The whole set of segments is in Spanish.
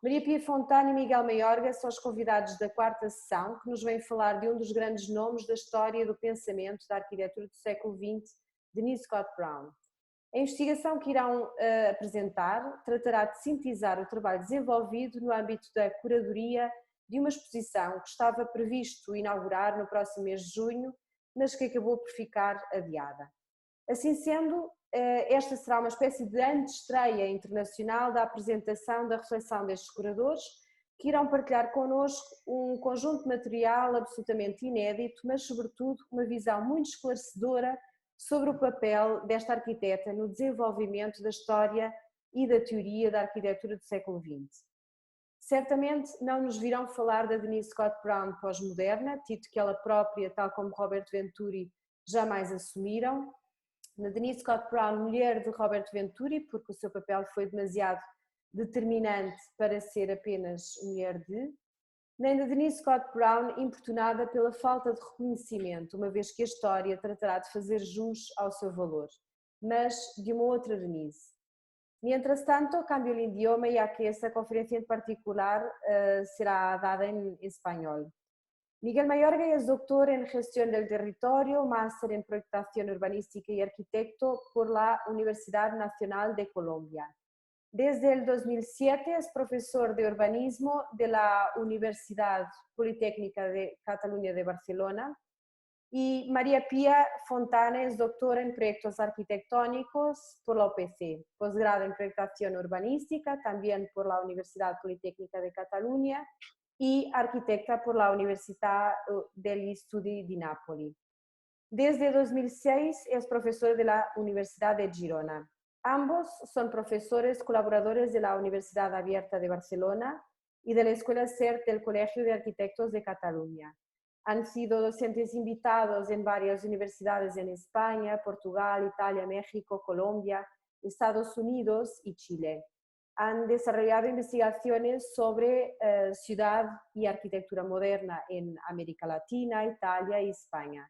Maria Pia Fontana e Miguel Mayorga são os convidados da quarta sessão, que nos vêm falar de um dos grandes nomes da história do pensamento da arquitetura do século XX, Denise Scott Brown. A investigação que irão apresentar tratará de sintetizar o trabalho desenvolvido no âmbito da curadoria de uma exposição que estava previsto inaugurar no próximo mês de junho, mas que acabou por ficar adiada. Assim sendo, esta será uma espécie de antestreia internacional da apresentação da reflexão destes curadores, que irão partilhar connosco um conjunto de material absolutamente inédito, mas sobretudo uma visão muito esclarecedora sobre o papel desta arquiteta no desenvolvimento da história e da teoria da arquitetura do século XX. Certamente não nos virão falar da Denise Scott Brown pós-moderna, título que ela própria, tal como Roberto Venturi, jamais assumiram. Na Denise Scott Brown, mulher de Roberto Venturi, porque o seu papel foi demasiado determinante para ser apenas mulher de, nem da Denise Scott Brown, importunada pela falta de reconhecimento, uma vez que a história tratará de fazer jus ao seu valor, mas de uma outra Denise. Mientras tanto, cambio el idioma ya que esta conferencia en particular será dada en español. Miguel Mayorga es doctor en gestión del territorio, máster en proyectación urbanística y arquitecto por la Universidad Nacional de Colombia. Desde el 2007 es profesor de urbanismo de la Universidad Politécnica de Cataluña de Barcelona. Y María Pia Fontana es doctora en proyectos arquitectónicos por la UPC, posgrado en proyectación urbanística también por la Universidad Politécnica de Cataluña y arquitecta por la Universidad degli Studi di Napoli. Desde 2006 es profesor de la Universidad de Girona. Ambos son profesores colaboradores de la Universidad Abierta de Barcelona y de la Escuela CERT del Colegio de Arquitectos de Cataluña. Han sido docentes invitados en varias universidades en España, Portugal, Italia, México, Colombia, Estados Unidos y Chile. Han desarrollado investigaciones sobre ciudad y arquitectura moderna en América Latina, Italia y España.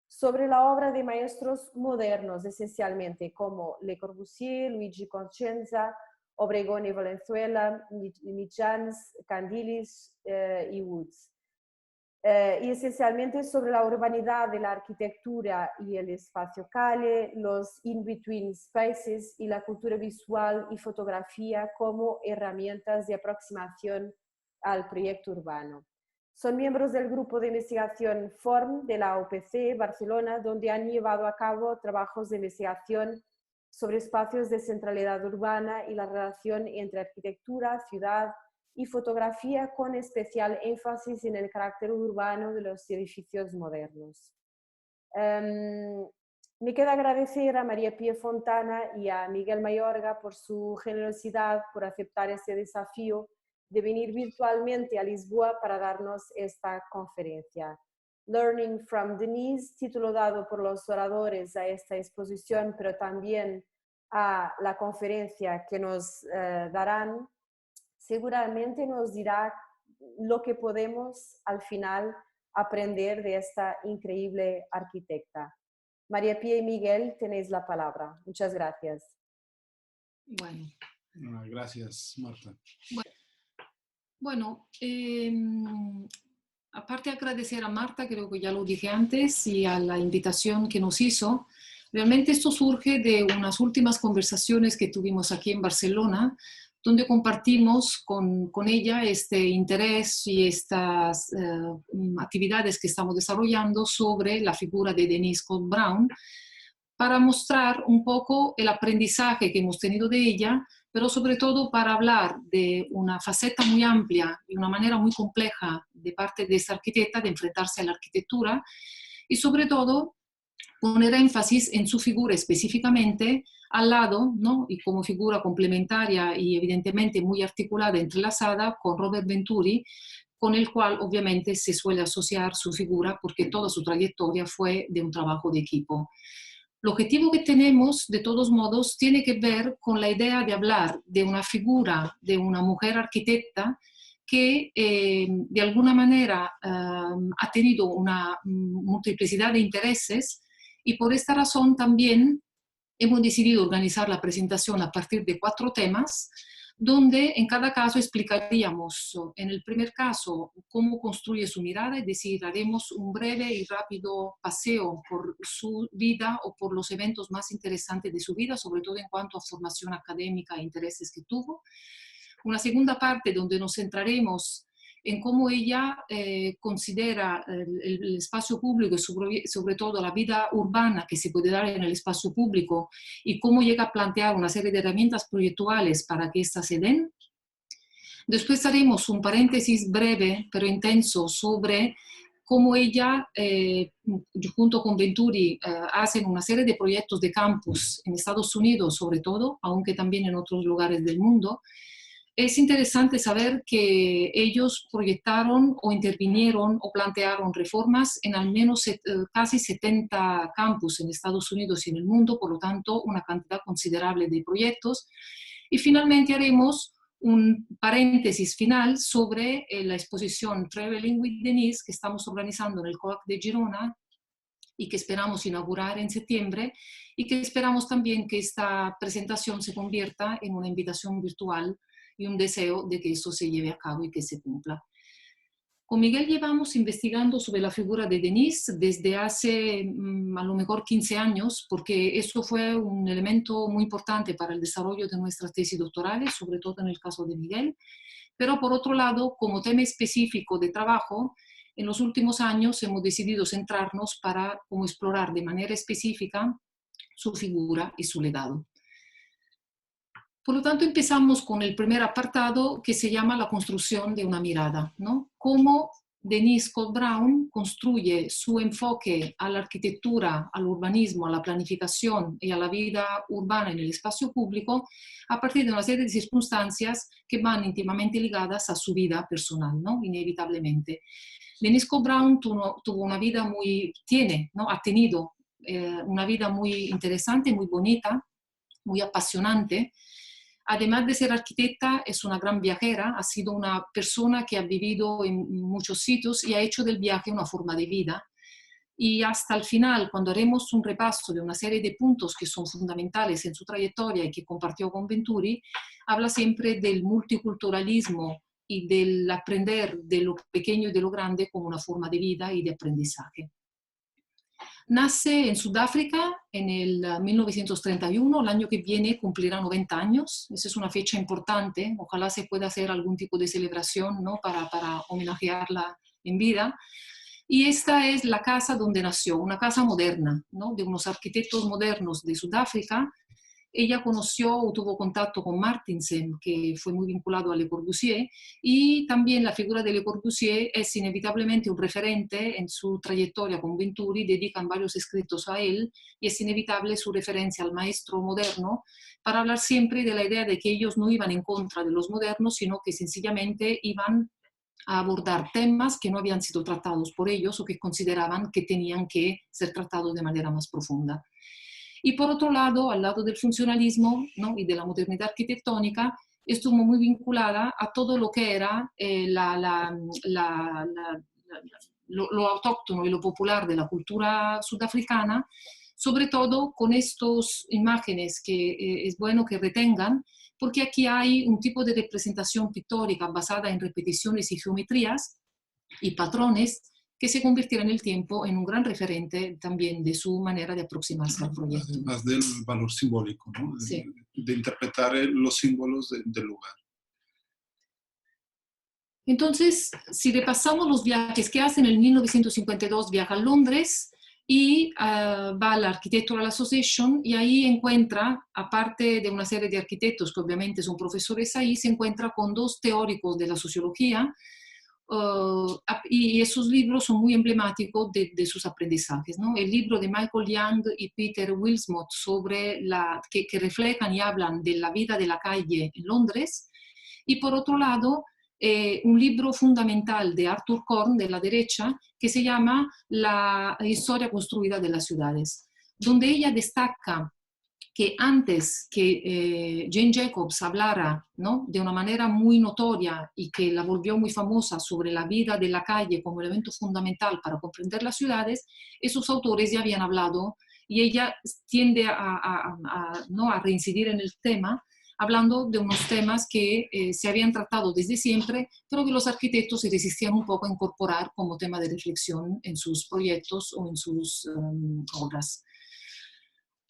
Sobre la obra de maestros modernos, esencialmente como Le Corbusier, Luigi Concenza, Obregón y Valenzuela, Mijans, Candilis y Woods. Y esencialmente sobre la urbanidad de la arquitectura y el espacio calle, los in-between spaces y la cultura visual y fotografía como herramientas de aproximación al proyecto urbano. Son miembros del grupo de investigación FORM de la UPC Barcelona, donde han llevado a cabo trabajos de investigación sobre espacios de centralidad urbana y la relación entre arquitectura, ciudad y fotografía, con especial énfasis en el carácter urbano de los edificios modernos. Me queda agradecer a María Pia Fontana y a Miguel Mayorga por su generosidad, por aceptar este desafío de venir virtualmente a Lisboa para darnos esta conferencia. Learning from Denise, título dado por los oradores a esta exposición, pero también a la conferencia que nos darán, seguramente nos dirá lo que podemos al final aprender de esta increíble arquitecta. María Pia y Miguel, tenéis la palabra. Muchas gracias. Bueno. Gracias, Marta. Bueno, aparte de agradecer a Marta, creo que ya lo dije antes, y a la invitación que nos hizo, realmente esto surge de unas últimas conversaciones que tuvimos aquí en Barcelona, donde compartimos con ella este interés y estas actividades que estamos desarrollando sobre la figura de Denise Scott Brown, para mostrar un poco el aprendizaje que hemos tenido de ella, pero sobre todo para hablar de una faceta muy amplia y una manera muy compleja de parte de esta arquitecta de enfrentarse a la arquitectura, y sobre todo poner énfasis en su figura específicamente al lado, ¿no? Y como figura complementaria y evidentemente muy articulada, entrelazada con Robert Venturi, con el cual obviamente se suele asociar su figura porque toda su trayectoria fue de un trabajo de equipo. El objetivo que tenemos, de todos modos, tiene que ver con la idea de hablar de una figura, de una mujer arquitecta que de alguna manera ha tenido una multiplicidad de intereses, y por esta razón también hemos decidido organizar la presentación a partir de 4 temas, donde en cada caso explicaríamos, en el primer caso, cómo construye su mirada, es decir, haremos un breve y rápido paseo por su vida o por los eventos más interesantes de su vida, sobre todo en cuanto a formación académica e intereses que tuvo. Una segunda parte donde nos centraremos en cómo ella considera el espacio público y sobre todo la vida urbana que se puede dar en el espacio público y cómo llega a plantear una serie de herramientas proyectuales para que éstas se den. Después haremos un paréntesis breve pero intenso sobre cómo ella, junto con Venturi, hacen una serie de proyectos de campus en Estados Unidos sobre todo, aunque también en otros lugares del mundo. Es interesante saber que ellos proyectaron o intervinieron o plantearon reformas en al menos casi 70 campus en Estados Unidos y en el mundo, por lo tanto, una cantidad considerable de proyectos. Y finalmente haremos un paréntesis final sobre la exposición Traveling with Denise que estamos organizando en el COAC de Girona y que esperamos inaugurar en septiembre y que esperamos también que esta presentación se convierta en una invitación virtual y un deseo de que eso se lleve a cabo y que se cumpla. Con Miguel llevamos investigando sobre la figura de Denise desde hace a lo mejor 15 años, porque eso fue un elemento muy importante para el desarrollo de nuestras tesis doctorales, sobre todo en el caso de Miguel. Pero por otro lado, como tema específico de trabajo, en los últimos años hemos decidido centrarnos para como explorar de manera específica su figura y su legado. Por lo tanto, empezamos con el primer apartado que se llama la construcción de una mirada, ¿no? Cómo Denise Scott Brown construye su enfoque a la arquitectura, al urbanismo, a la planificación y a la vida urbana en el espacio público a partir de una serie de circunstancias que van íntimamente ligadas a su vida personal, ¿no? Inevitablemente. Denise Scott Brown tuvo una vida ¿no? Ha tenido una vida muy interesante, muy bonita, muy apasionante. Además de ser arquitecta, es una gran viajera, ha sido una persona que ha vivido en muchos sitios y ha hecho del viaje una forma de vida. Y hasta el final, cuando haremos un repaso de una serie de puntos que son fundamentales en su trayectoria y que compartió con Venturi, habla siempre del multiculturalismo y del aprender de lo pequeño y de lo grande como una forma de vida y de aprendizaje. Nace en Sudáfrica en el 1931, el año que viene cumplirá 90 años. Esa es una fecha importante, ojalá se pueda hacer algún tipo de celebración, ¿no? para homenajearla en vida. Y esta es la casa donde nació, una casa moderna, ¿no? De unos arquitectos modernos de Sudáfrica. Ella conoció o tuvo contacto con Martinsen, que fue muy vinculado a Le Corbusier, y también la figura de Le Corbusier es inevitablemente un referente en su trayectoria con Venturi, dedican varios escritos a él, y es inevitable su referencia al maestro moderno, para hablar siempre de la idea de que ellos no iban en contra de los modernos, sino que sencillamente iban a abordar temas que no habían sido tratados por ellos o que consideraban que tenían que ser tratados de manera más profunda. Y por otro lado, al lado del funcionalismo, ¿no? y de la modernidad arquitectónica, estuvo muy vinculada a todo lo que era lo autóctono y lo popular de la cultura sudafricana, sobre todo con estas imágenes que es bueno que retengan, porque aquí hay un tipo de representación pictórica basada en repeticiones y geometrías y patrones que se convirtiera en el tiempo en un gran referente también de su manera de aproximarse al proyecto. Además del valor simbólico, ¿no? Sí. De interpretar los símbolos del lugar. Entonces, si repasamos los viajes que hace, en el 1952 viaja a Londres y va a la Architectural Association y ahí encuentra, aparte de una serie de arquitectos que obviamente son profesores ahí, se encuentra con dos teóricos de la sociología, y esos libros son muy emblemáticos de sus aprendizajes, ¿no? El libro de Michael Young y Peter Wilmot sobre que reflejan y hablan de la vida de la calle en Londres, y por otro lado un libro fundamental de Arthur Korn de la derecha que se llama La historia construida de las ciudades, donde ella destaca que antes que Jane Jacobs hablara, ¿no? de una manera muy notoria y que la volvió muy famosa sobre la vida de la calle como elemento fundamental para comprender las ciudades, esos autores ya habían hablado y ella tiende ¿no? a reincidir en el tema hablando de unos temas que se habían tratado desde siempre, pero que los arquitectos se resistían un poco a incorporar como tema de reflexión en sus proyectos o en sus obras.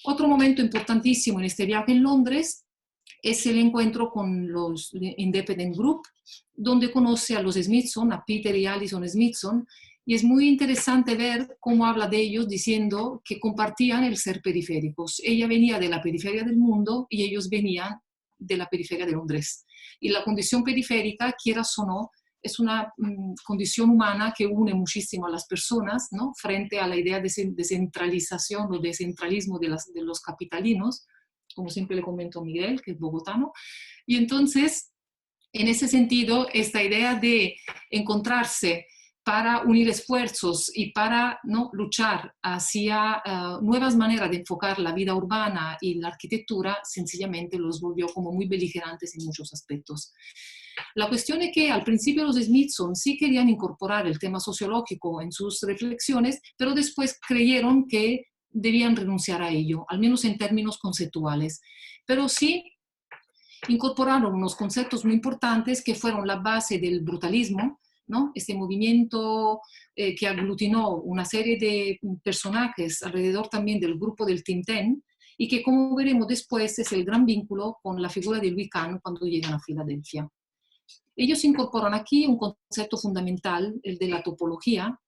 Otro momento importantísimo en este viaje en Londres es el encuentro con los Independent Group, donde conoce a los Smithson, a Peter y Alison Smithson, y es muy interesante ver cómo habla de ellos diciendo que compartían el ser periféricos. Ella venía de la periferia del mundo y ellos venían de la periferia de Londres. Y la condición periférica, quieras o no, es una condición humana que une muchísimo a las personas, ¿no? Frente a la idea de descentralización o descentralismo de los capitalinos, como siempre le comento a Miguel, que es bogotano. Y entonces, en ese sentido, esta idea de encontrarse para unir esfuerzos y para, ¿no?, luchar hacia nuevas maneras de enfocar la vida urbana y la arquitectura, sencillamente los volvió como muy beligerantes en muchos aspectos. La cuestión es que al principio los Smithson sí querían incorporar el tema sociológico en sus reflexiones, pero después creyeron que debían renunciar a ello, al menos en términos conceptuales. Pero sí incorporaron unos conceptos muy importantes que fueron la base del brutalismo, ¿no? Este movimiento que aglutinó una serie de personajes alrededor también del grupo del Tintin y que, como veremos después, es el gran vínculo con la figura de Louis Kahn cuando llegan a Filadelfia. Ellos incorporan aquí un concepto fundamental, el de la topología,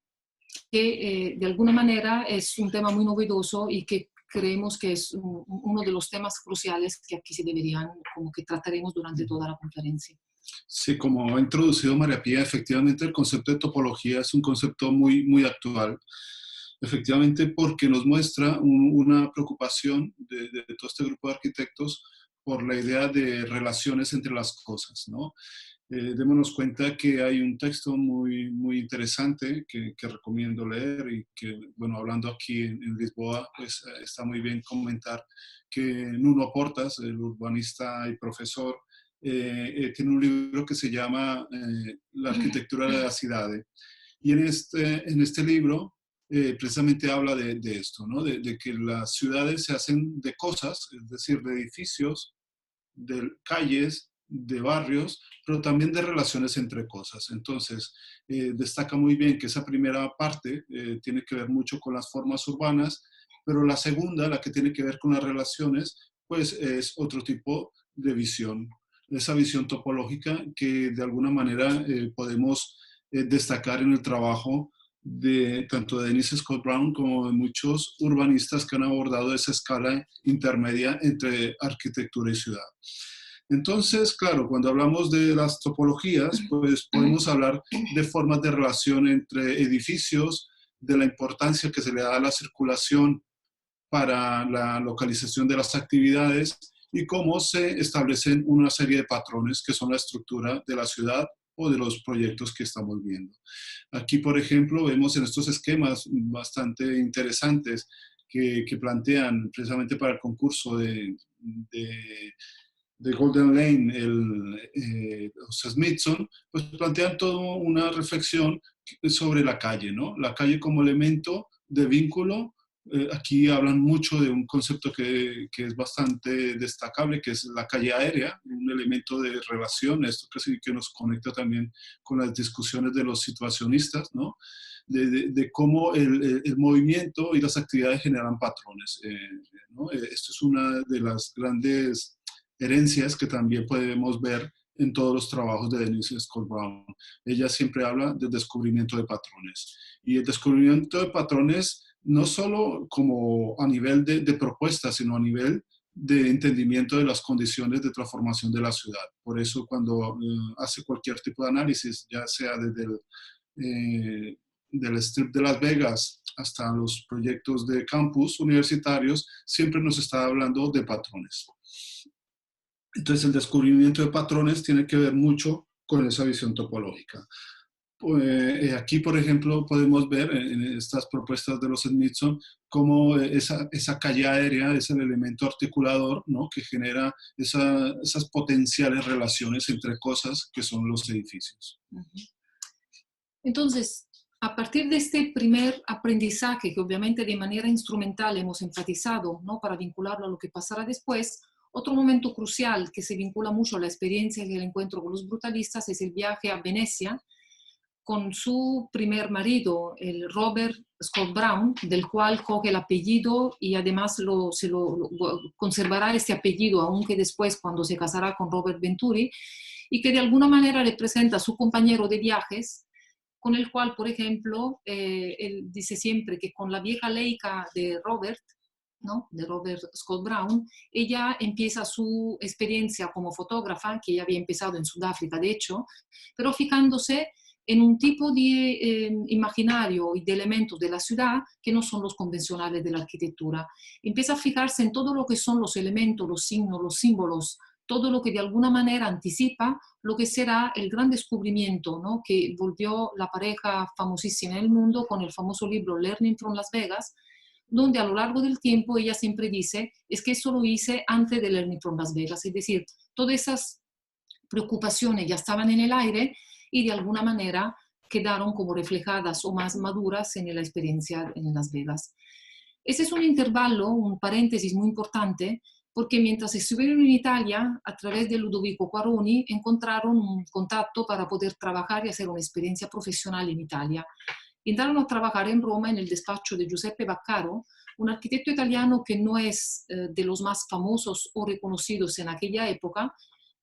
que de alguna manera es un tema muy novedoso y que creemos que es uno de los temas cruciales que aquí se deberían, como que trataremos durante toda la conferencia. Sí, como ha introducido María Pía, efectivamente el concepto de topología es un concepto muy, muy actual, efectivamente porque nos muestra una preocupación de todo este grupo de arquitectos por la idea de relaciones entre las cosas, ¿no? Démonos cuenta que hay un texto muy, muy interesante que recomiendo leer y que, bueno, hablando aquí en Lisboa, pues está muy bien comentar que Nuno Portas, el urbanista y profesor, tiene un libro que se llama La arquitectura de la ciudad. Y en este libro precisamente habla de esto, ¿no? De que las ciudades se hacen de cosas, es decir, de edificios, de calles, de barrios, pero también de relaciones entre cosas. Entonces, destaca muy bien que esa primera parte tiene que ver mucho con las formas urbanas, pero la segunda, la que tiene que ver con las relaciones, pues es otro tipo de visión. Esa visión topológica que de alguna manera podemos destacar en el trabajo de tanto de Dennis Scott Brown como de muchos urbanistas que han abordado esa escala intermedia entre arquitectura y ciudad. Entonces, claro, cuando hablamos de las topologías, pues podemos hablar de formas de relación entre edificios, de la importancia que se le da a la circulación para la localización de las actividades y cómo se establecen una serie de patrones que son la estructura de la ciudad o de los proyectos que estamos viendo. Aquí, por ejemplo, vemos en estos esquemas bastante interesantes que plantean precisamente para el concurso de Golden Lane, los Smithson, pues plantean toda una reflexión sobre la calle, ¿no? La calle como elemento de vínculo. Aquí hablan mucho de un concepto que es bastante destacable, que es la calle aérea, un elemento de relación, esto que nos conecta también con las discusiones de los situacionistas, ¿no? De cómo el movimiento y las actividades generan patrones, ¿no? Esto es una de las grandes herencias que también podemos ver en todos los trabajos de Denise Scott Brown. Ella siempre habla del descubrimiento de patrones. Y el descubrimiento de patrones no solo como a nivel de propuestas, sino a nivel de entendimiento de las condiciones de transformación de la ciudad. Por eso cuando hace cualquier tipo de análisis, ya sea desde del Strip de Las Vegas hasta los proyectos de campus universitarios, siempre nos está hablando de patrones. Entonces el descubrimiento de patrones tiene que ver mucho con esa visión topológica. Aquí, por ejemplo, podemos ver en estas propuestas de los Smithson cómo esa calle aérea es el elemento articulador, ¿no?, que genera esas potenciales relaciones entre cosas que son los edificios. Entonces, a partir de este primer aprendizaje, que obviamente de manera instrumental hemos enfatizado, ¿no?, para vincularlo a lo que pasará después, Otro momento crucial que se vincula mucho a la experiencia y el encuentro con los brutalistas es el viaje a Venecia con su primer marido, el Robert Scott Brown, del cual coge el apellido y además conservará este apellido, aunque después cuando se casará con Robert Venturi, y que de alguna manera representa a su compañero de viajes, con el cual, por ejemplo, él dice siempre que con la vieja Leica de Robert, ¿no?, de Robert Scott Brown, ella empieza su experiencia como fotógrafa, que ella había empezado en Sudáfrica, de hecho, pero fijándose en un tipo de imaginario y de elementos de la ciudad que no son los convencionales de la arquitectura. Empieza a fijarse en todo lo que son los elementos, los signos, los símbolos, todo lo que de alguna manera anticipa lo que será el gran descubrimiento, ¿no?, que volvió la pareja famosísima en el mundo con el famoso libro Learning from Las Vegas, donde a lo largo del tiempo ella siempre dice, es que eso lo hice antes de Learning from Las Vegas, es decir, todas esas preocupaciones ya estaban en el aire y de alguna manera quedaron como reflejadas o más maduras en la experiencia en Las Vegas. Ese es un intervalo, un paréntesis muy importante, porque mientras estuvieron en Italia, a través de Ludovico Quaroni, encontraron un contacto para poder trabajar y hacer una experiencia profesional en Italia. Entraron a trabajar en Roma en el despacho de Giuseppe Vaccaro, un arquitecto italiano que no es de los más famosos o reconocidos en aquella época,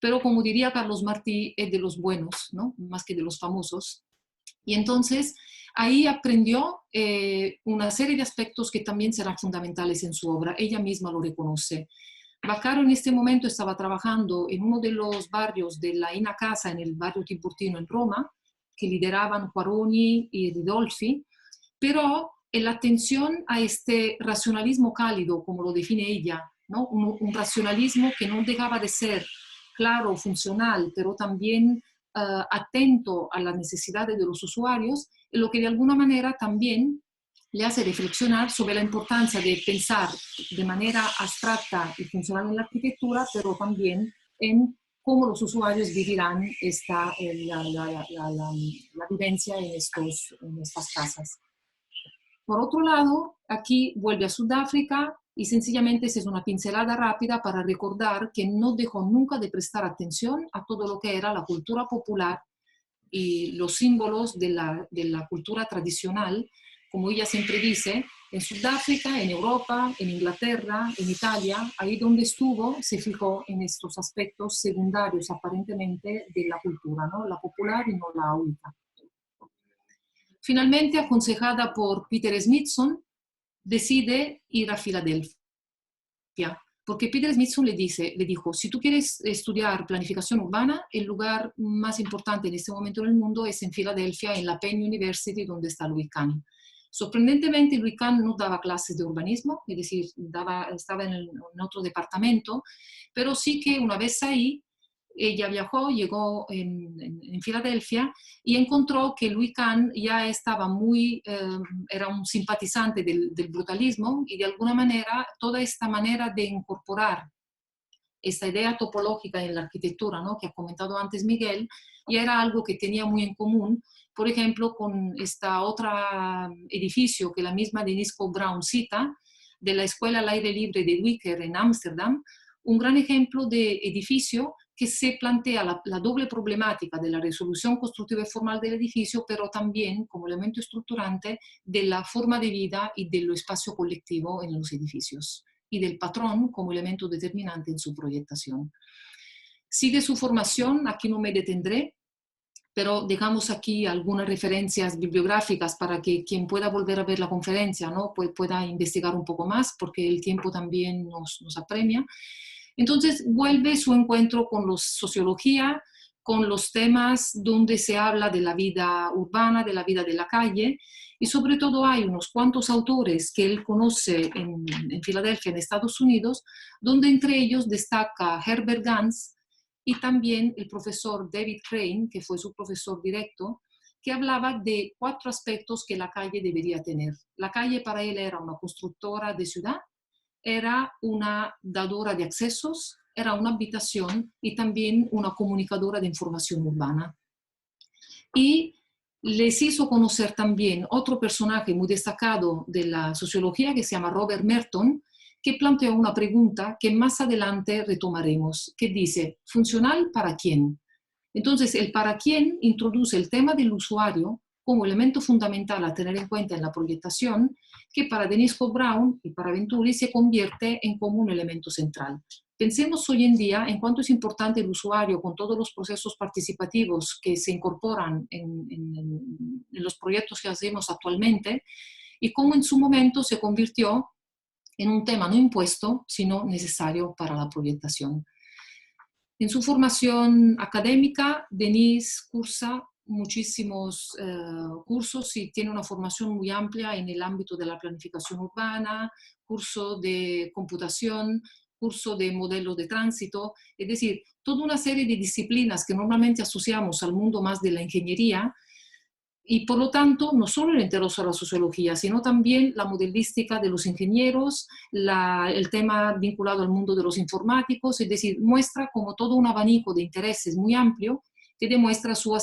pero como diría Carlos Martí, es de los buenos, ¿no?, más que de los famosos. Y entonces ahí aprendió una serie de aspectos que también serán fundamentales en su obra. Ella misma lo reconoce. Vaccaro en este momento estaba trabajando en uno de los barrios de la Ina Casa, en el barrio Tiburtino en Roma, que lideraban Quaroni y Ridolfi, pero la atención a este racionalismo cálido, como lo define ella, ¿no?, un racionalismo que no dejaba de ser claro, funcional, pero también atento a las necesidades de los usuarios, lo que de alguna manera también le hace reflexionar sobre la importancia de pensar de manera abstracta y funcional en la arquitectura, pero también en cómo los usuarios vivirán la vivencia en estas casas. Por otro lado, aquí vuelve a Sudáfrica y sencillamente esa es una pincelada rápida para recordar que no dejó nunca de prestar atención a todo lo que era la cultura popular y los símbolos de la cultura tradicional, como ella siempre dice, en Sudáfrica, en Europa, en Inglaterra, en Italia, ahí donde estuvo, se fijó en estos aspectos secundarios aparentemente de la cultura, ¿no?, la popular y no la única. Finalmente, aconsejada por Peter Smithson, decide ir a Filadelfia, porque Peter Smithson le dijo, si tú quieres estudiar planificación urbana, el lugar más importante en este momento en el mundo es en Filadelfia, en la Penn University, donde está Louis Kahn. Sorprendentemente, Louis Kahn no daba clases de urbanismo, es decir, estaba en otro departamento, pero sí que una vez ahí, ella viajó, llegó en Filadelfia y encontró que Louis Kahn ya estaba era un simpatizante del brutalismo y de alguna manera toda esta manera de incorporar esta idea topológica en la arquitectura, ¿no?, que ha comentado antes Miguel, ya era algo que tenía muy en común, por ejemplo, con esta otra edificio que la misma Denise Scott Brown cita, de la Escuela al Aire Libre de Wicker en Ámsterdam, un gran ejemplo de edificio que se plantea la doble problemática de la resolución constructiva y formal del edificio, pero también como elemento estructurante de la forma de vida y del espacio colectivo en los edificios, y del patrón como elemento determinante en su proyectación. Sigue su formación, aquí no me detendré, pero dejamos aquí algunas referencias bibliográficas para que quien pueda volver a ver la conferencia, ¿no?, pueda investigar un poco más, porque el tiempo también nos apremia. Entonces vuelve su encuentro con la sociología, con los temas donde se habla de la vida urbana, de la vida de la calle, y sobre todo hay unos cuantos autores que él conoce en Filadelfia, en Estados Unidos, donde entre ellos destaca Herbert Gans y también el profesor David Crane, que fue su profesor directo, que hablaba de 4 aspectos que la calle debería tener. La calle para él era una constructora de ciudad, era una dadora de accesos, era una habitación y también una comunicadora de información urbana. Y les hizo conocer también otro personaje muy destacado de la sociología que se llama Robert Merton, que planteó una pregunta que más adelante retomaremos, que dice, ¿funcional para quién? Entonces, el para quién introduce el tema del usuario como elemento fundamental a tener en cuenta en la proyectación, que para Denise Scott-Brown y para Venturi se convierte en como un elemento central. Pensemos hoy en día en cuánto es importante el usuario con todos los procesos participativos que se incorporan en los proyectos que hacemos actualmente y cómo en su momento se convirtió en un tema no impuesto, sino necesario para la proyectación. En su formación académica, Denise cursa muchísimos cursos y tiene una formación muy amplia en el ámbito de la planificación urbana, curso de computación, curso de modelos de tránsito, es decir, toda una serie de disciplinas que normalmente asociamos al mundo más de la ingeniería y por lo tanto no solo le interesa la sociología, sino también la modelística de los ingenieros, el tema vinculado al mundo de los informáticos, es decir, muestra como todo un abanico de intereses muy amplio que demuestra su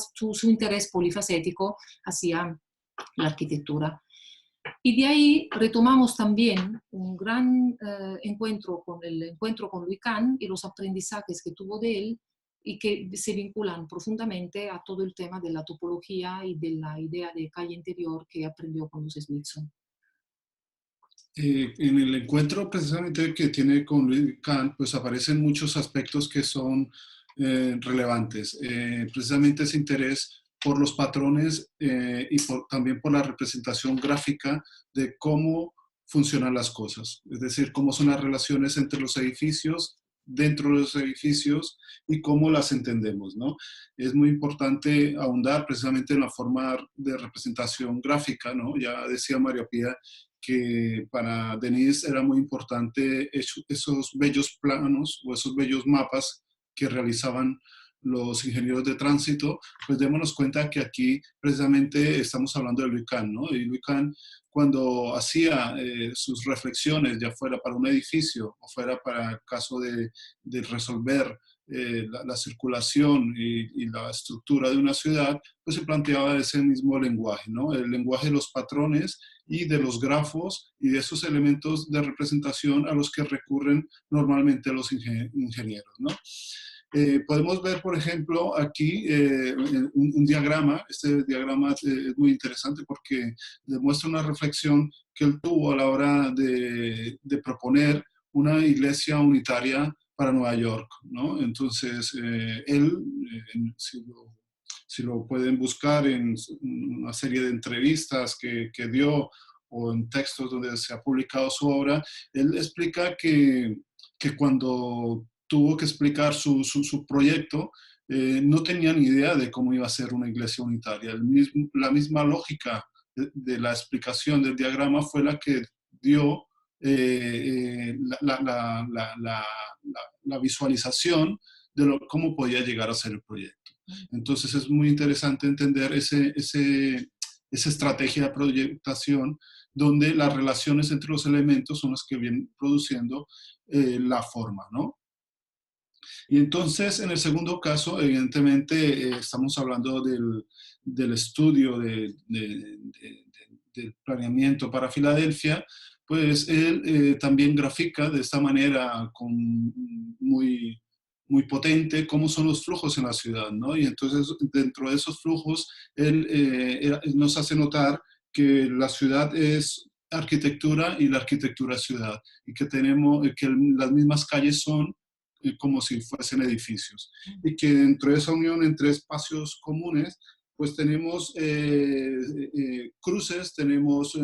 interés polifacético hacia la arquitectura. Y de ahí retomamos también un gran encuentro con Louis Kahn y los aprendizajes que tuvo de él y que se vinculan profundamente a todo el tema de la topología y de la idea de calle interior que aprendió con los Smithson. En el encuentro precisamente que tiene con Louis Kahn, pues aparecen muchos aspectos que son relevantes. Precisamente ese interés por los patrones y también por la representación gráfica de cómo funcionan las cosas, es decir, cómo son las relaciones entre los edificios, dentro de los edificios y cómo las entendemos, ¿no? Es muy importante ahondar precisamente en la forma de representación gráfica, ¿no? Ya decía María Pía que para Denise era muy importante esos bellos planos o esos bellos mapas que realizaban los ingenieros de tránsito, pues démonos cuenta que aquí precisamente estamos hablando de Louis Kahn, ¿no? Y Louis Kahn, cuando hacía sus reflexiones, ya fuera para un edificio o fuera para el caso de resolver la circulación y la estructura de una ciudad, pues se planteaba ese mismo lenguaje, ¿no? El lenguaje de los patrones y de los grafos y de esos elementos de representación a los que recurren normalmente los ingenieros, ¿no? Podemos ver, por ejemplo, aquí un diagrama. Este diagrama es muy interesante porque demuestra una reflexión que él tuvo a la hora de proponer una iglesia unitaria para Nueva York, ¿no? Entonces, él, si lo pueden buscar en una serie de entrevistas que dio o en textos donde se ha publicado su obra, él explica que cuando tuvo que explicar su proyecto, no tenía ni idea de cómo iba a ser una iglesia unitaria. La misma lógica de la explicación del diagrama fue la que dio la visualización de cómo podía llegar a ser el proyecto. Entonces es muy interesante entender esa estrategia de proyectación donde las relaciones entre los elementos son las que vienen produciendo la forma, ¿no? Y entonces, en el segundo caso, evidentemente, estamos hablando del estudio del planeamiento para Filadelfia, pues él también grafica de esta manera muy, muy potente cómo son los flujos en la ciudad, ¿no? Y entonces, dentro de esos flujos, él nos hace notar que la ciudad es arquitectura y la arquitectura es ciudad, y que las mismas calles son como si fuesen edificios. Y que dentro de esa unión entre espacios comunes, pues tenemos cruces, tenemos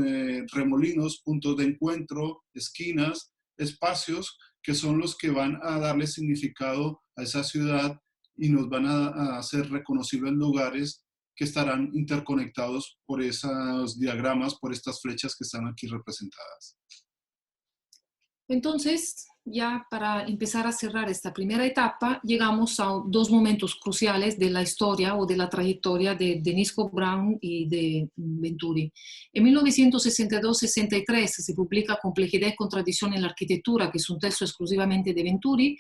remolinos, puntos de encuentro, esquinas, espacios que son los que van a darle significado a esa ciudad y nos van a hacer reconocibles lugares que estarán interconectados por esos diagramas, por estas flechas que están aquí representadas. Entonces, ya para empezar a cerrar esta primera etapa, llegamos a dos momentos cruciales de la historia o de la trayectoria de Denise Scott-Brown y de Venturi. En 1962-63 se publica Complejidad y contradicción en la arquitectura, que es un texto exclusivamente de Venturi,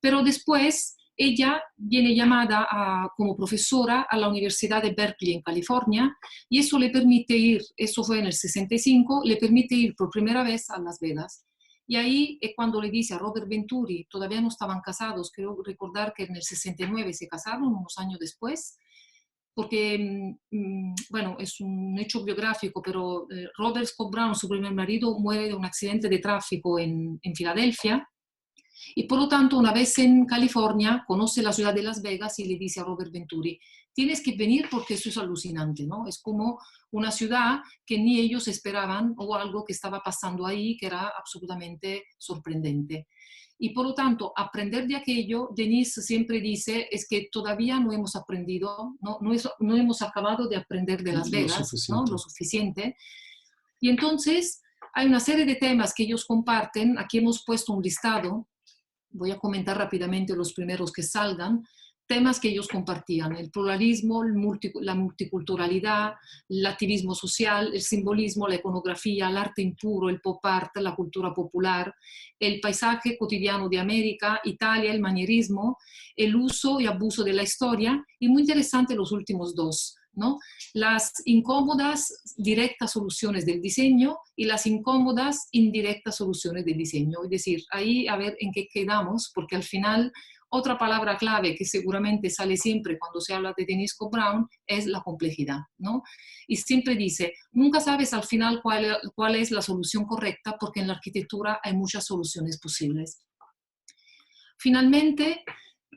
pero después ella viene llamada como profesora a la Universidad de Berkeley en California y eso le permite ir, eso fue en el 65, le permite ir por primera vez a Las Vegas. Y ahí es cuando le dice a Robert Venturi, todavía no estaban casados, creo recordar que en el 69 se casaron, unos años después, porque, bueno, es un hecho biográfico, pero Robert Scott Brown, su primer marido, muere de un accidente de tráfico en Filadelfia, y por lo tanto, una vez en California, conoce la ciudad de Las Vegas y le dice a Robert Venturi, tienes que venir porque esto es alucinante, ¿no? Es como una ciudad que ni ellos esperaban o algo que estaba pasando ahí que era absolutamente sorprendente. Y por lo tanto, aprender de aquello, Denise siempre dice, es que todavía no hemos aprendido, no hemos acabado de aprender de Las Vegas, ¿no? Lo suficiente. Y entonces hay una serie de temas que ellos comparten. Aquí hemos puesto un listado. Voy a comentar rápidamente los primeros que salgan. Temas que ellos compartían: el pluralismo, la multiculturalidad, el activismo social, el simbolismo, la iconografía, el arte impuro, el pop art, la cultura popular, el paisaje cotidiano de América, Italia, el manierismo, el uso y abuso de la historia, y muy interesante los últimos dos, ¿no? Las incómodas directas soluciones del diseño y las incómodas indirectas soluciones del diseño. Es decir, ahí a ver en qué quedamos, porque al final otra palabra clave que seguramente sale siempre cuando se habla de Denise Scott Brown es la complejidad, ¿no? Y siempre dice, nunca sabes al final cuál es la solución correcta, porque en la arquitectura hay muchas soluciones posibles. Finalmente,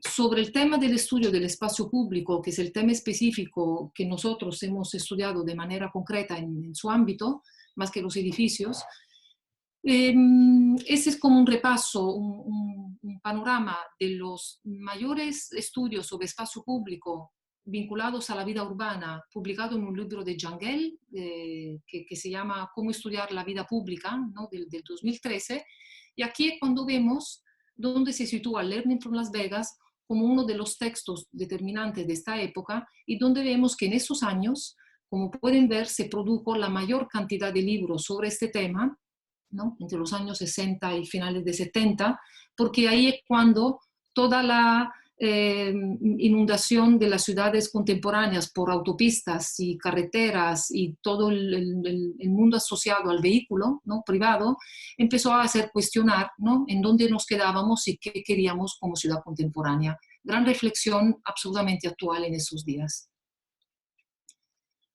sobre el tema del estudio del espacio público, que es el tema específico que nosotros hemos estudiado de manera concreta en su ámbito, más que los edificios, ese es como un repaso, un panorama de los mayores estudios sobre espacio público vinculados a la vida urbana, publicado en un libro de Jangel, que se llama Cómo estudiar la vida pública, ¿no? del 2013. Y aquí es cuando vemos dónde se sitúa Learning from Las Vegas como uno de los textos determinantes de esta época, y donde vemos que en esos años, como pueden ver, se produjo la mayor cantidad de libros sobre este tema, ¿no? Entre los años 60 y finales de 70, porque ahí es cuando toda la inundación de las ciudades contemporáneas por autopistas y carreteras y todo el mundo asociado al vehículo, ¿no? privado, empezó a hacer cuestionar, ¿no? en dónde nos quedábamos y qué queríamos como ciudad contemporánea. Gran reflexión absolutamente actual en esos días.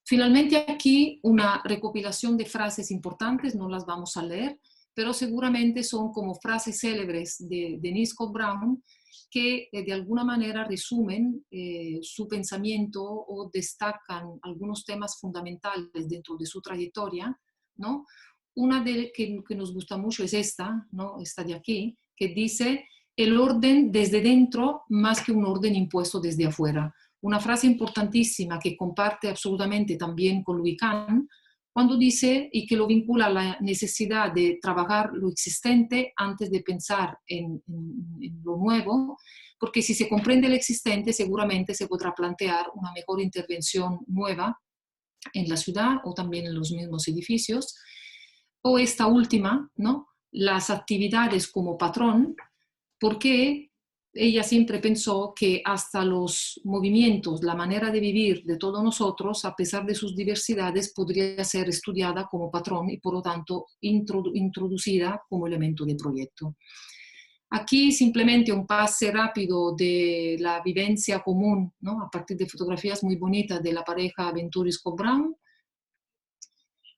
Finalmente aquí una recopilación de frases importantes, no las vamos a leer, pero seguramente son como frases célebres de Denise Scott Brown que de alguna manera resumen su pensamiento o destacan algunos temas fundamentales dentro de su trayectoria, ¿no? Una que nos gusta mucho es esta, ¿no? Esta de aquí, que dice: el orden desde dentro más que un orden impuesto desde afuera. Una frase importantísima que comparte absolutamente también con Louis Kahn, cuando dice, y que lo vincula a la necesidad de trabajar lo existente antes de pensar en lo nuevo, porque si se comprende el existente, seguramente se podrá plantear una mejor intervención nueva en la ciudad o también en los mismos edificios. O esta última, ¿no? Las actividades como patrón, porque ella siempre pensó que hasta los movimientos, la manera de vivir de todos nosotros, a pesar de sus diversidades, podría ser estudiada como patrón y por lo tanto introducida como elemento de proyecto. Aquí simplemente un pase rápido de la vivencia común, ¿no? a partir de fotografías muy bonitas de la pareja Venturi Scott Brown.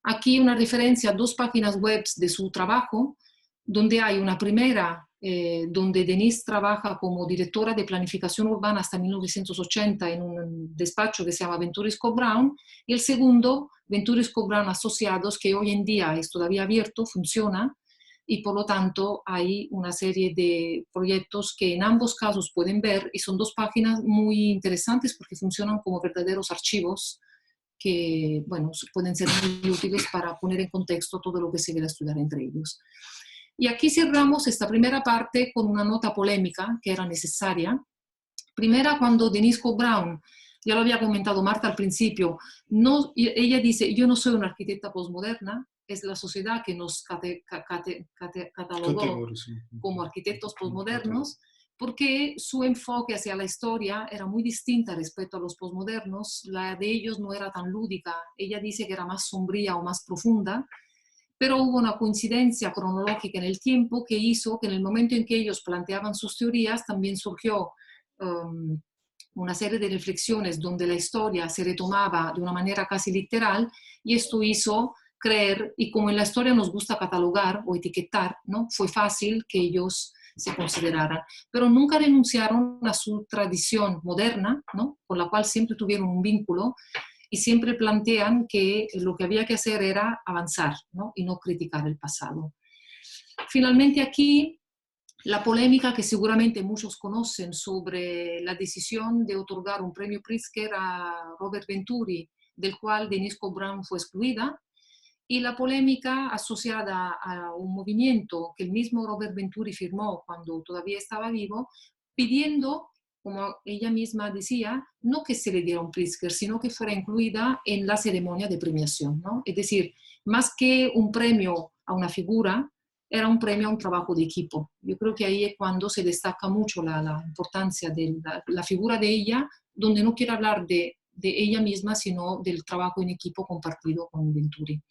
Aquí una referencia a 2 páginas web de su trabajo, donde hay una primera donde Denise trabaja como directora de planificación urbana hasta 1980 en un despacho que se llama Venturi Scott Brown, y el segundo, Venturi Scott Brown Asociados, que hoy en día es todavía abierto, funciona, y por lo tanto hay una serie de proyectos que en ambos casos pueden ver, y son 2 páginas muy interesantes porque funcionan como verdaderos archivos que, bueno, pueden ser muy útiles para poner en contexto todo lo que se quiera estudiar entre ellos. Y aquí cerramos esta primera parte con una nota polémica que era necesaria. Primera, cuando Denise Scott Brown, ya lo había comentado Marta al principio, no, ella dice, yo no soy una arquitecta postmoderna, es la sociedad que nos catalogó como arquitectos postmodernos, porque su enfoque hacia la historia era muy distinta respecto a los postmodernos. La de ellos no era tan lúdica, ella dice que era más sombría o más profunda, pero hubo una coincidencia cronológica en el tiempo que hizo que en el momento en que ellos planteaban sus teorías también surgió una serie de reflexiones donde la historia se retomaba de una manera casi literal, y esto hizo creer, y como en la historia nos gusta catalogar o etiquetar, ¿no? Fue fácil que ellos se consideraran, pero nunca renunciaron a su tradición moderna, ¿no? Con la cual siempre tuvieron un vínculo, y siempre plantean que lo que había que hacer era avanzar, ¿no? Y no criticar el pasado. Finalmente aquí, la polémica que seguramente muchos conocen sobre la decisión de otorgar un premio Pritzker a Robert Venturi, del cual Denise Cobb-Brown fue excluida, y la polémica asociada a un movimiento que el mismo Robert Venturi firmó cuando todavía estaba vivo, pidiendo, como ella misma decía, no que se le diera un Pritzker, sino que fuera incluida en la ceremonia de premiación, ¿no? Es decir, más que un premio a una figura, era un premio a un trabajo de equipo. Yo creo que ahí es cuando se destaca mucho la importancia de la figura de ella, donde no quiero hablar de ella misma, sino del trabajo en equipo compartido con Venturi.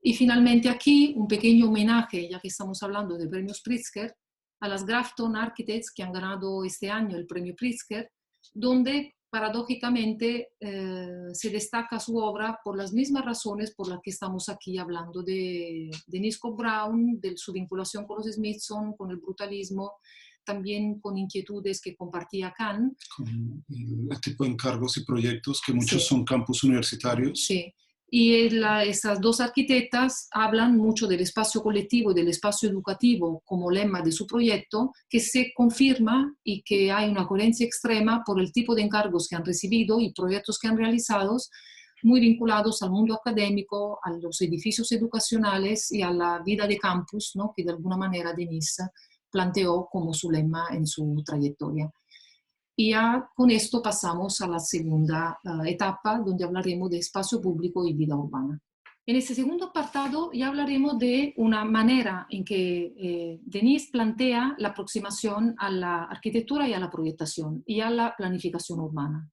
Y finalmente aquí un pequeño homenaje, ya que estamos hablando de premios Pritzker, a las Grafton Architects que han ganado este año el premio Pritzker, donde paradójicamente se destaca su obra por las mismas razones por las que estamos aquí hablando de Denise Cobb-Brown, de su vinculación con los Smithson, con el brutalismo, también con inquietudes que compartía Kahn. Con el tipo de encargos y proyectos que muchos Sí. son campus universitarios. Sí. Y esas dos arquitectas hablan mucho del espacio colectivo y del espacio educativo como lema de su proyecto, que se confirma y que hay una coherencia extrema por el tipo de encargos que han recibido y proyectos que han realizado, muy vinculados al mundo académico, a los edificios educacionales y a la vida de campus, ¿no? Que de alguna manera Denise planteó como su lema en su trayectoria. Y ya con esto pasamos a la segunda etapa, donde hablaremos de espacio público y vida urbana. En este segundo apartado ya hablaremos de una manera en que Denise plantea la aproximación a la arquitectura y a la proyectación y a la planificación urbana.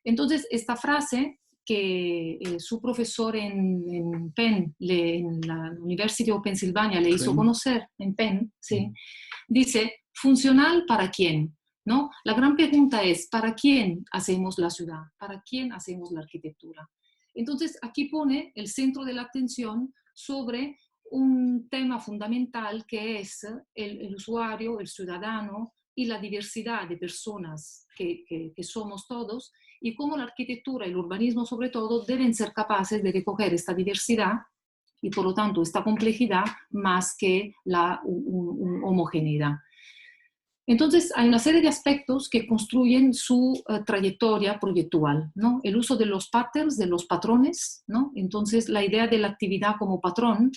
Entonces, esta frase que su profesor en Penn, en la University of Pennsylvania, le hizo conocer, en Penn, sí, dice, ¿funcional para quién? ¿No? La gran pregunta es, ¿para quién hacemos la ciudad? ¿Para quién hacemos la arquitectura? Entonces, aquí pone el centro de la atención sobre un tema fundamental que es el usuario, el ciudadano y la diversidad de personas que somos todos, y cómo la arquitectura y el urbanismo sobre todo deben ser capaces de recoger esta diversidad y por lo tanto esta complejidad más que la homogeneidad. Entonces, hay una serie de aspectos que construyen su trayectoria proyectual, ¿no? El uso de los patterns, de los patrones, ¿no? Entonces, la idea de la actividad como patrón,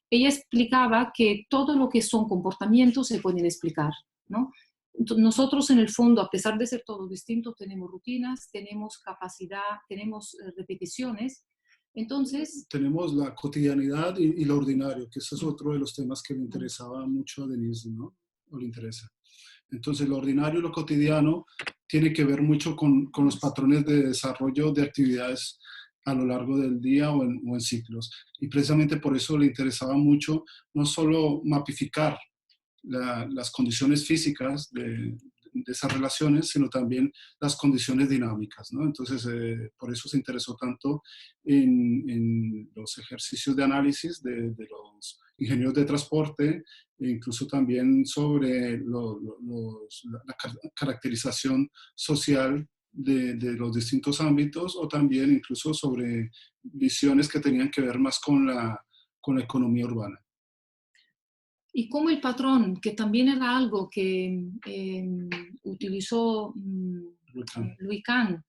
ella explicaba que todo lo que son comportamientos se pueden explicar, ¿no? Entonces, nosotros, en el fondo, a pesar de ser todos distintos, tenemos rutinas, tenemos capacidad, tenemos repeticiones. Entonces, tenemos la cotidianidad y lo ordinario, que ese es otro de los temas que le interesaba mucho a Denise, ¿no? O le interesa. Entonces, lo ordinario y lo cotidiano tiene que ver mucho con los patrones de desarrollo de actividades a lo largo del día o en ciclos. Y precisamente por eso le interesaba mucho no solo mapificar las condiciones físicas de esas relaciones, sino también las condiciones dinámicas, ¿no? Entonces, por eso se interesó tanto en los ejercicios de análisis de los ingenieros de transporte, e incluso también sobre la caracterización social de los distintos ámbitos, o también incluso sobre visiones que tenían que ver más con la economía urbana. Y como el patrón, que también era algo que utilizó Louis Kahn,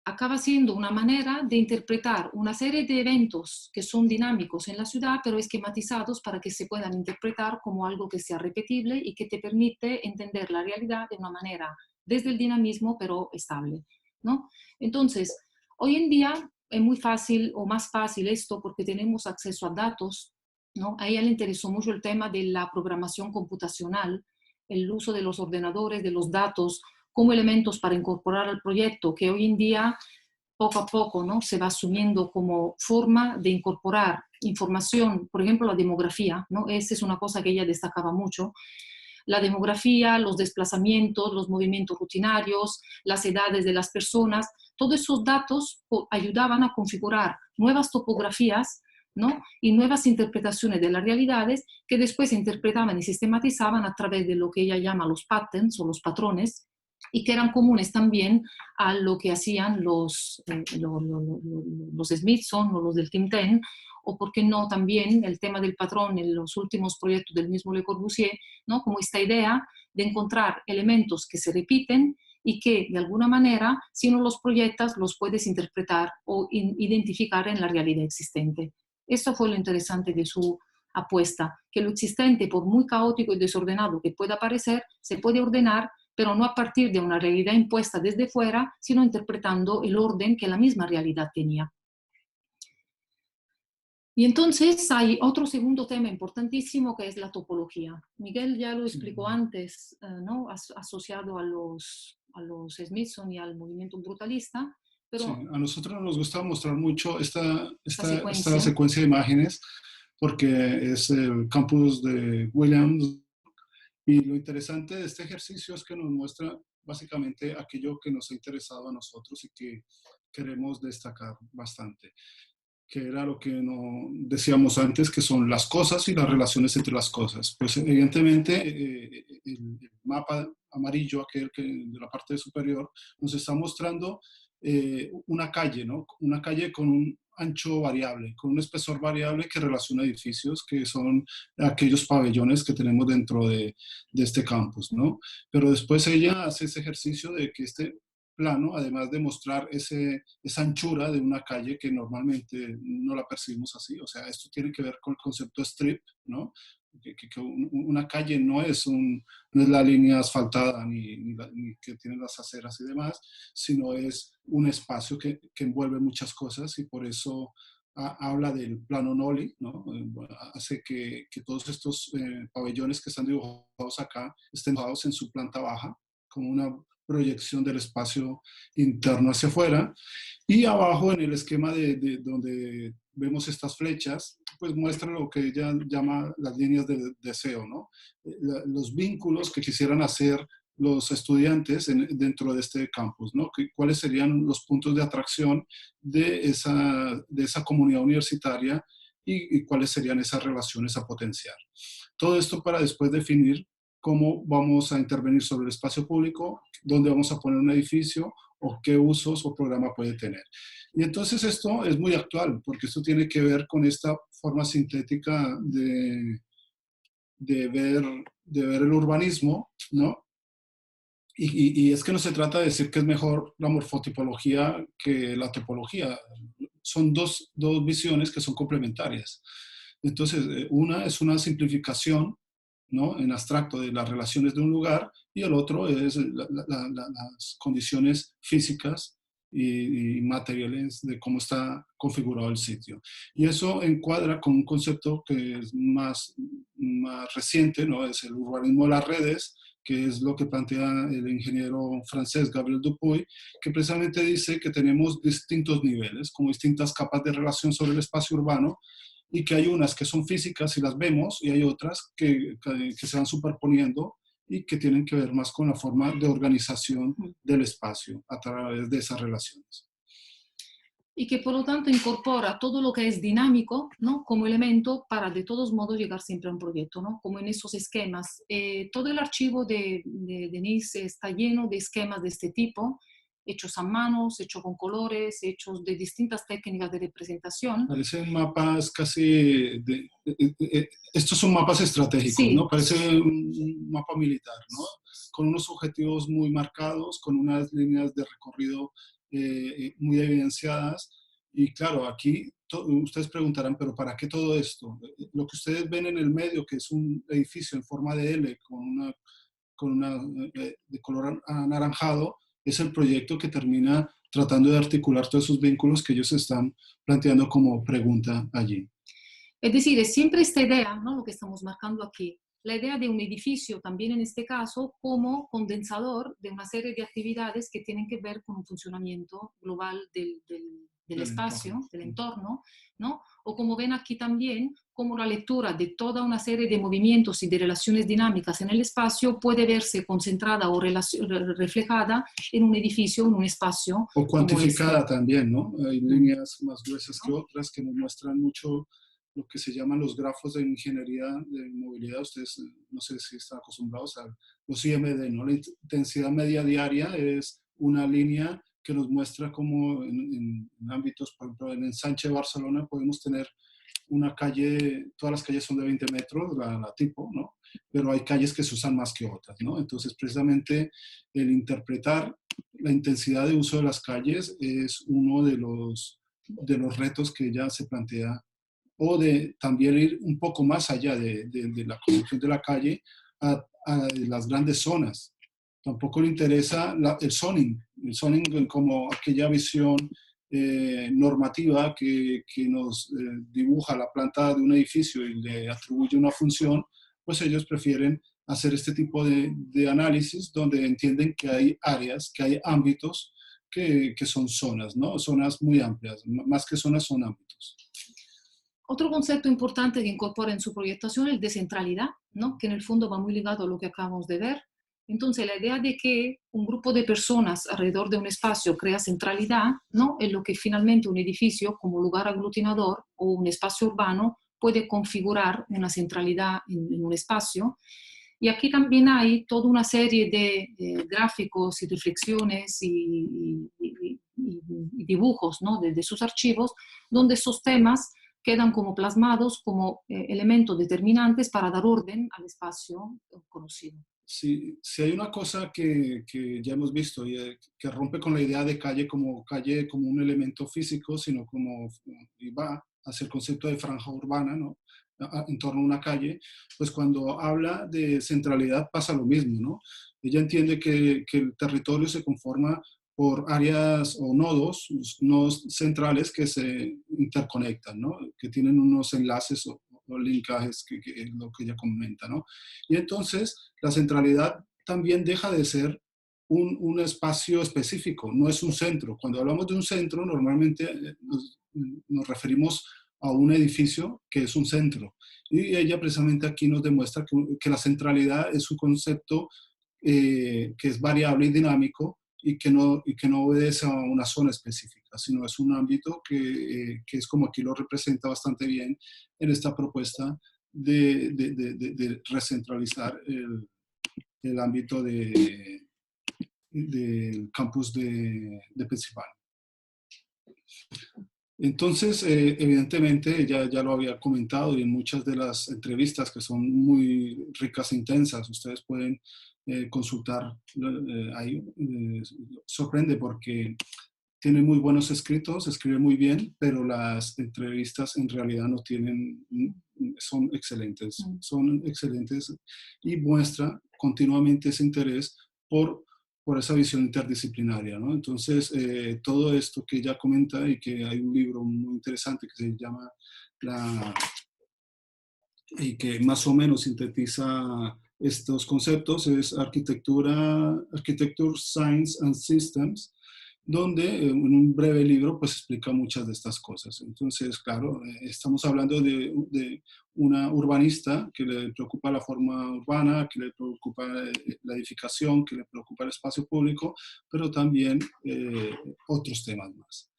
acaba siendo una manera de interpretar una serie de eventos que son dinámicos en la ciudad, pero esquematizados para que se puedan interpretar como algo que sea repetible y que te permite entender la realidad de una manera desde el dinamismo, pero estable, ¿no? Entonces, hoy en día es muy fácil o más fácil esto porque tenemos acceso a datos, ¿no? A ella le interesó mucho el tema de la programación computacional, el uso de los ordenadores, de los datos, como elementos para incorporar al proyecto, que hoy en día poco a poco, ¿no? Se va asumiendo como forma de incorporar información, por ejemplo, la demografía, ¿no? Esa es una cosa que ella destacaba mucho. La demografía, los desplazamientos, los movimientos rutinarios, las edades de las personas, todos esos datos ayudaban a configurar nuevas topografías, ¿no? Y nuevas interpretaciones de las realidades que después se interpretaban y sistematizaban a través de lo que ella llama los patterns o los patrones, y que eran comunes también a lo que hacían los Smithson o los del Team 10, o por qué no también el tema del patrón en los últimos proyectos del mismo Le Corbusier, ¿no? Como esta idea de encontrar elementos que se repiten y que de alguna manera, si no los proyectas, los puedes interpretar o identificar en la realidad existente. Esto fue lo interesante de su apuesta, que lo existente, por muy caótico y desordenado que pueda parecer, se puede ordenar, pero no a partir de una realidad impuesta desde fuera, sino interpretando el orden que la misma realidad tenía. Y entonces hay otro segundo tema importantísimo que es la topología. Miguel ya lo explicó antes, ¿no? Asociado a los Smithson y al movimiento brutalista. Pero sí, a nosotros nos gusta mostrar mucho esta secuencia. secuencia de imágenes porque es el campus de Williams. Y lo interesante de este ejercicio es que nos muestra básicamente aquello que nos ha interesado a nosotros y que queremos destacar bastante, que era lo que no decíamos antes, que son las cosas y las relaciones entre las cosas. Pues evidentemente el mapa amarillo, aquel que de la parte superior, nos está mostrando una calle, ¿no? Una calle con un ancho variable, con un espesor variable que relaciona edificios, que son aquellos pabellones que tenemos dentro de este campus, ¿no? Pero después ella hace ese ejercicio de que este plano, además de mostrar esa anchura de una calle que normalmente no la percibimos así, o sea, esto tiene que ver con el concepto strip, ¿no? Que una calle no es la línea asfaltada ni que tiene las aceras y demás, sino es un espacio que envuelve muchas cosas y por eso habla del plano Nolli, ¿no? Hace que todos estos pabellones que están dibujados acá estén dibujados en su planta baja, como una proyección del espacio interno hacia afuera, y abajo en el esquema de donde vemos estas flechas, pues muestra lo que ella llama las líneas de deseo, ¿no? Los vínculos que quisieran hacer los estudiantes dentro de este campus, ¿no? ¿Cuáles serían los puntos de atracción de esa comunidad universitaria y cuáles serían esas relaciones a potenciar? Todo esto para después definir cómo vamos a intervenir sobre el espacio público, dónde vamos a poner un edificio o qué usos o programa puede tener. Y entonces esto es muy actual, porque esto tiene que ver con esta forma sintética de ver el urbanismo, ¿no? Y es que no se trata de decir que es mejor la morfotipología que la topología. Son dos visiones que son complementarias. Entonces, una es una simplificación, ¿no? En abstracto de las relaciones de un lugar, y el otro es las condiciones físicas y materiales de cómo está configurado el sitio. Y eso encuadra con un concepto que es más reciente, ¿no? Es el urbanismo de las redes, que es lo que plantea el ingeniero francés Gabriel Dupuy, que precisamente dice que tenemos distintos niveles, como distintas capas de relación sobre el espacio urbano, y que hay unas que son físicas y las vemos, y hay otras que se van superponiendo y que tienen que ver más con la forma de organización del espacio a través de esas relaciones. Y que por lo tanto incorpora todo lo que es dinámico, ¿no? Como elemento para de todos modos llegar siempre a un proyecto, ¿no? Como en esos esquemas. Todo el archivo de Denise está lleno de esquemas de este tipo, hechos a manos, hechos con colores, hechos de distintas técnicas de representación. Parecen mapas casi, estos son mapas estratégicos, sí, ¿no? Parece un mapa militar, ¿no? Con unos objetivos muy marcados, con unas líneas de recorrido muy evidenciadas. Y claro, aquí ustedes preguntarán, ¿pero para qué todo esto? Lo que ustedes ven en el medio, que es un edificio en forma de L con una de color anaranjado, es el proyecto que termina tratando de articular todos esos vínculos que ellos están planteando como pregunta allí. Es decir, es siempre esta idea, ¿no? Lo que estamos marcando aquí, la idea de un edificio también en este caso como condensador de una serie de actividades que tienen que ver con un funcionamiento global del espacio, entorno. del entorno, ¿no? O como ven aquí también, como la lectura de toda una serie de movimientos y de relaciones dinámicas en el espacio puede verse concentrada o reflejada en un edificio, en un espacio. O cuantificada como este. también, ¿no? Hay líneas más gruesas que otras que nos muestran mucho lo que se llaman los grafos de ingeniería de movilidad. Ustedes no sé si están acostumbrados a los IMD, ¿no? La intensidad media diaria es una línea que nos muestra cómo en ámbitos, por ejemplo, en Ensanche de Barcelona podemos tener una calle, todas las calles son de 20 metros, la tipo, ¿no? Pero hay calles que se usan más que otras, ¿no? Entonces, precisamente el interpretar la intensidad de uso de las calles es uno de los retos que ya se plantea, o de también ir un poco más allá de la construcción de la calle a las grandes zonas. Tampoco le interesa el zoning como aquella visión normativa que nos dibuja la planta de un edificio y le atribuye una función, pues ellos prefieren hacer este tipo de análisis donde entienden que hay áreas, que hay ámbitos que son zonas, ¿no? Zonas muy amplias, más que zonas son ámbitos. Otro concepto importante que incorpora en su proyectación es el de centralidad, ¿no? Que en el fondo va muy ligado a lo que acabamos de ver. Entonces, la idea de que un grupo de personas alrededor de un espacio crea centralidad, ¿no? Es lo que finalmente un edificio como lugar aglutinador o un espacio urbano puede configurar una centralidad en un espacio. Y aquí también hay toda una serie de gráficos y reflexiones y dibujos, ¿no? de sus archivos, donde esos temas quedan como plasmados como elementos determinantes para dar orden al espacio conocido. Sí, sí hay una cosa que ya hemos visto y que rompe con la idea de calle como un elemento físico, sino como y va hacia el concepto de franja urbana, ¿no? En torno a una calle, pues cuando habla de centralidad pasa lo mismo, ¿no? Ella entiende que el territorio se conforma por áreas o nodos centrales que se interconectan, ¿no? Que tienen unos enlaces o linkajes, que es lo que ella comenta, ¿no? Y entonces la centralidad también deja de ser un espacio específico, no es un centro. Cuando hablamos de un centro, normalmente nos referimos a un edificio que es un centro. Y ella precisamente aquí nos demuestra que la centralidad es un concepto que es variable y dinámico y que no obedece a una zona específica, sino es un ámbito que es como aquí lo representa bastante bien en esta propuesta de recentralizar el ámbito del campus de Pensilvania. Entonces, evidentemente, ya lo había comentado y en muchas de las entrevistas que son muy ricas e intensas, ustedes pueden consultar ahí. Sorprende porque tiene muy buenos escritos, escribe muy bien, pero las entrevistas en realidad no tienen, son excelentes y muestra continuamente ese interés por esa visión interdisciplinaria, ¿no? Entonces, todo esto que ella comenta y que hay un libro muy interesante que se llama y que más o menos sintetiza estos conceptos es Architecture, Science and Systems, donde en un breve libro pues explica muchas de estas cosas. Entonces, claro, estamos hablando de una urbanista que le preocupa la forma urbana, que le preocupa la edificación, que le preocupa el espacio público, pero también otros temas más.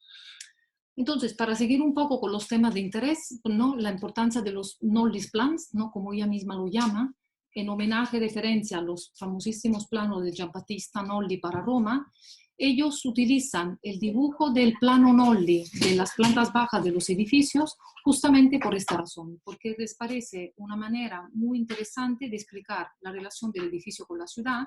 Entonces, para seguir un poco con los temas de interés, ¿no? La importancia de los knowledge plans, ¿no? Como ella misma lo llama, en homenaje, referencia a los famosísimos planos de Giambattista Nolli para Roma, ellos utilizan el dibujo del plano Nolli de las plantas bajas de los edificios justamente por esta razón, porque les parece una manera muy interesante de explicar la relación del edificio con la ciudad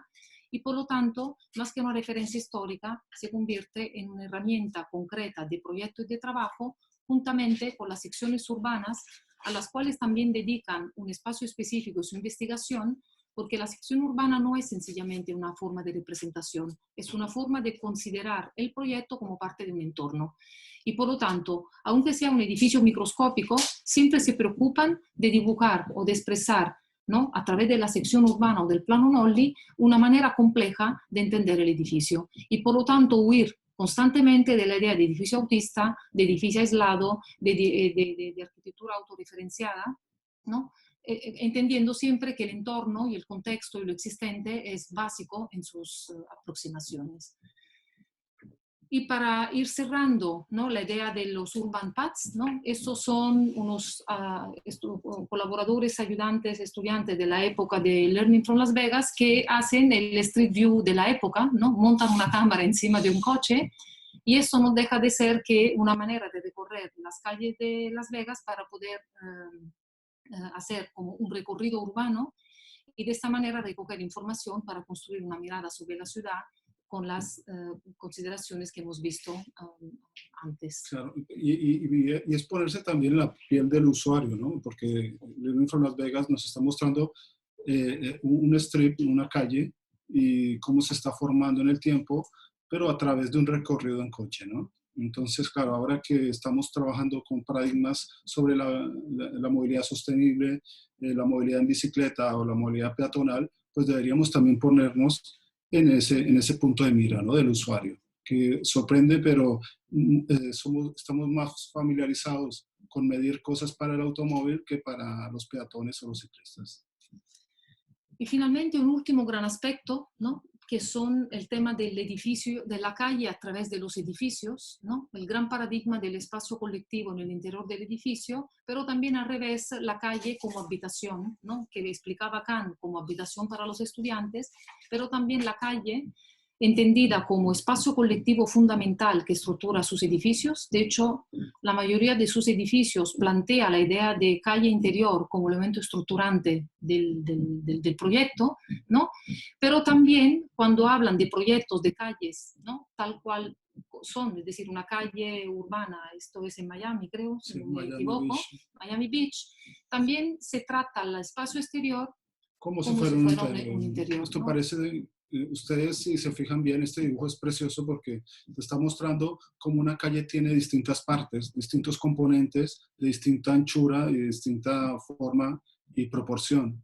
y por lo tanto, más que una referencia histórica, se convierte en una herramienta concreta de proyecto y de trabajo juntamente con las secciones urbanas a las cuales también dedican un espacio específico de su investigación, porque la sección urbana no es sencillamente una forma de representación, es una forma de considerar el proyecto como parte de un entorno. Y por lo tanto, aunque sea un edificio microscópico, siempre se preocupan de dibujar o de expresar ¿no? A través de la sección urbana o del plano Nolli, una manera compleja de entender el edificio y por lo tanto huir constantemente de la idea de edificio autista, de edificio aislado, de arquitectura autorreferenciada, ¿no? Entendiendo siempre que el entorno y el contexto y lo existente es básico en sus aproximaciones. Y para ir cerrando, ¿no? La idea de los urban paths, ¿no? Estos son unos colaboradores, ayudantes, estudiantes de la época de Learning from Las Vegas que hacen el street view de la época, ¿no? Montan una cámara encima de un coche y eso no deja de ser que una manera de recorrer las calles de Las Vegas para poder hacer como un recorrido urbano y de esta manera recoger información para construir una mirada sobre la ciudad con las consideraciones que hemos visto antes. Claro, y es ponerse también en la piel del usuario, ¿no? Porque Learning from Las Vegas nos está mostrando un strip, una calle, y cómo se está formando en el tiempo, pero a través de un recorrido en coche, ¿no? Entonces, claro, ahora que estamos trabajando con paradigmas sobre la movilidad sostenible, la movilidad en bicicleta o la movilidad peatonal, pues deberíamos también ponernos en ese punto de mira, ¿no? Del usuario, que sorprende, pero estamos más familiarizados con medir cosas para el automóvil que para los peatones o los ciclistas. Y finalmente un último gran aspecto, ¿no? Que son el tema del edificio, de la calle a través de los edificios, ¿no? El gran paradigma del espacio colectivo en el interior del edificio, pero también al revés, la calle como habitación, ¿no? Que explicaba Kant como habitación para los estudiantes, pero también la calle entendida como espacio colectivo fundamental que estructura sus edificios. De hecho, la mayoría de sus edificios plantea la idea de calle interior como elemento estructurante del proyecto, ¿no? Pero también cuando hablan de proyectos de calles, ¿no? Tal cual son, es decir, una calle urbana, esto es en Miami, creo, si no me equivoco, Miami Beach, también se trata el espacio exterior como si fuera un interior. Esto ¿no? Parece, ustedes si se fijan bien, este dibujo es precioso porque te está mostrando cómo una calle tiene distintas partes, distintos componentes de distinta anchura y distinta forma y proporción.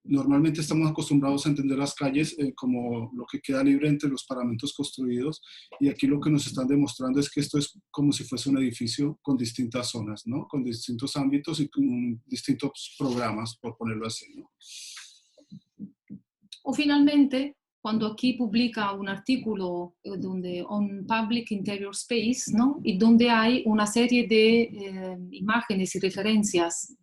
Normalmente estamos acostumbrados a entender las calles como lo que queda libre entre los paramentos construidos, y aquí lo que nos están demostrando es que esto es como si fuese un edificio con distintas zonas, ¿no? Con distintos ámbitos y con distintos programas, por ponerlo así, ¿no? O finalmente, cuando aquí publica un artículo donde on public interior space, ¿no? Y donde hay una serie de imágenes y referencias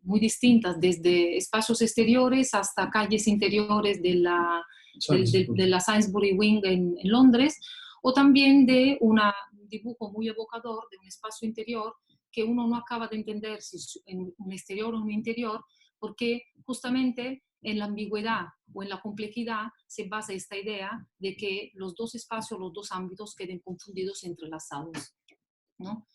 muy distintas, desde espacios exteriores hasta calles interiores de la Sainsbury Wing en Londres, o también de un dibujo muy evocador de un espacio interior que uno no acaba de entender si es un exterior o un interior, porque justamente en la ambigüedad o en la complejidad se basa esta idea de que los dos espacios, los dos ámbitos queden confundidos y entrelazados, ¿no?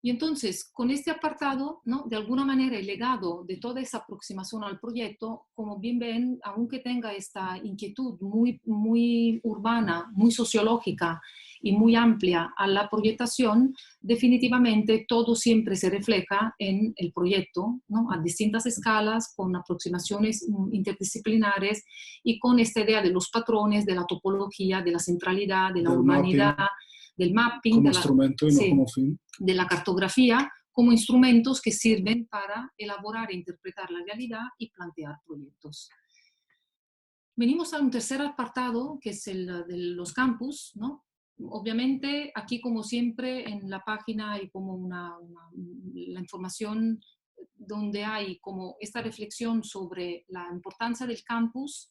Y entonces, con este apartado, ¿no? De alguna manera el legado de toda esa aproximación al proyecto, como bien ven, aunque tenga esta inquietud muy, muy urbana, muy sociológica y muy amplia a la proyectación, definitivamente todo siempre se refleja en el proyecto, ¿no? A distintas escalas, con aproximaciones interdisciplinares y con esta idea de los patrones, de la topología, de la centralidad, de la urbanidad, del mapping, como instrumento y no como fin, de la cartografía, como instrumentos que sirven para elaborar e interpretar la realidad y plantear proyectos. Venimos a un tercer apartado, que es el de los campus, ¿no? Obviamente, aquí, como siempre, en la página hay como la información donde hay como esta reflexión sobre la importancia del campus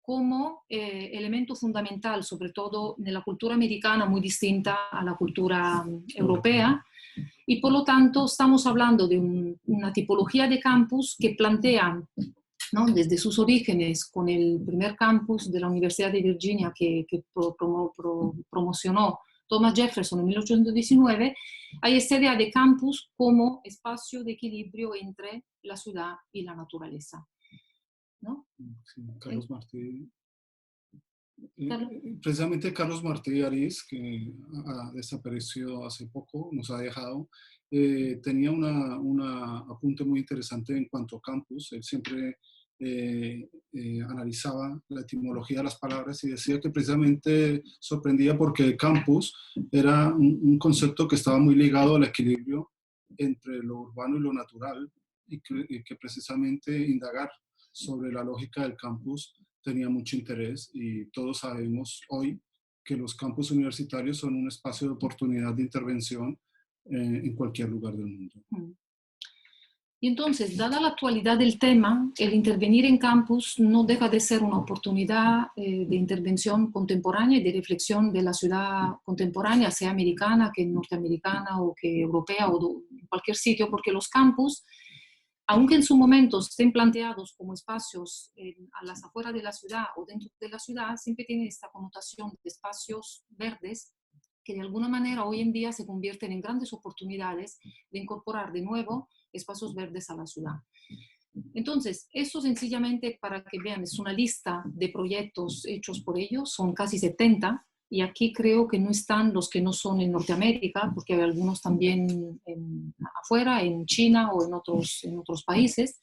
como elemento fundamental, sobre todo en la cultura americana, muy distinta a la cultura europea, y por lo tanto estamos hablando de una tipología de campus que plantea, ¿no? Desde sus orígenes con el primer campus de la Universidad de Virginia que promocionó Thomas Jefferson en 1819, hay esta idea de campus como espacio de equilibrio entre la ciudad y la naturaleza, ¿no? Sí, Carlos Martí. Precisamente Carlos Martí Ariz, que ha desaparecido hace poco, nos ha dejado, tenía una apunte muy interesante en cuanto a campus. Él siempre analizaba la etimología de las palabras y decía que precisamente sorprendía porque campus era un concepto que estaba muy ligado al equilibrio entre lo urbano y lo natural, y que precisamente indagar sobre la lógica del campus tenía mucho interés, y todos sabemos hoy que los campus universitarios son un espacio de oportunidad de intervención en cualquier lugar del mundo. Y entonces, dada la actualidad del tema, el intervenir en campus no deja de ser una oportunidad de intervención contemporánea y de reflexión de la ciudad contemporánea, sea americana, que norteamericana o que europea o en cualquier sitio, porque los campus, aunque en su momento estén planteados como espacios a las afueras de la ciudad o dentro de la ciudad, siempre tienen esta connotación de espacios verdes que de alguna manera hoy en día se convierten en grandes oportunidades de incorporar de nuevo espacios verdes a la ciudad. Entonces, eso sencillamente para que vean, es una lista de proyectos hechos por ellos, son casi 70, y aquí creo que no están los que no son en Norteamérica, porque hay algunos también afuera, en China o en otros países,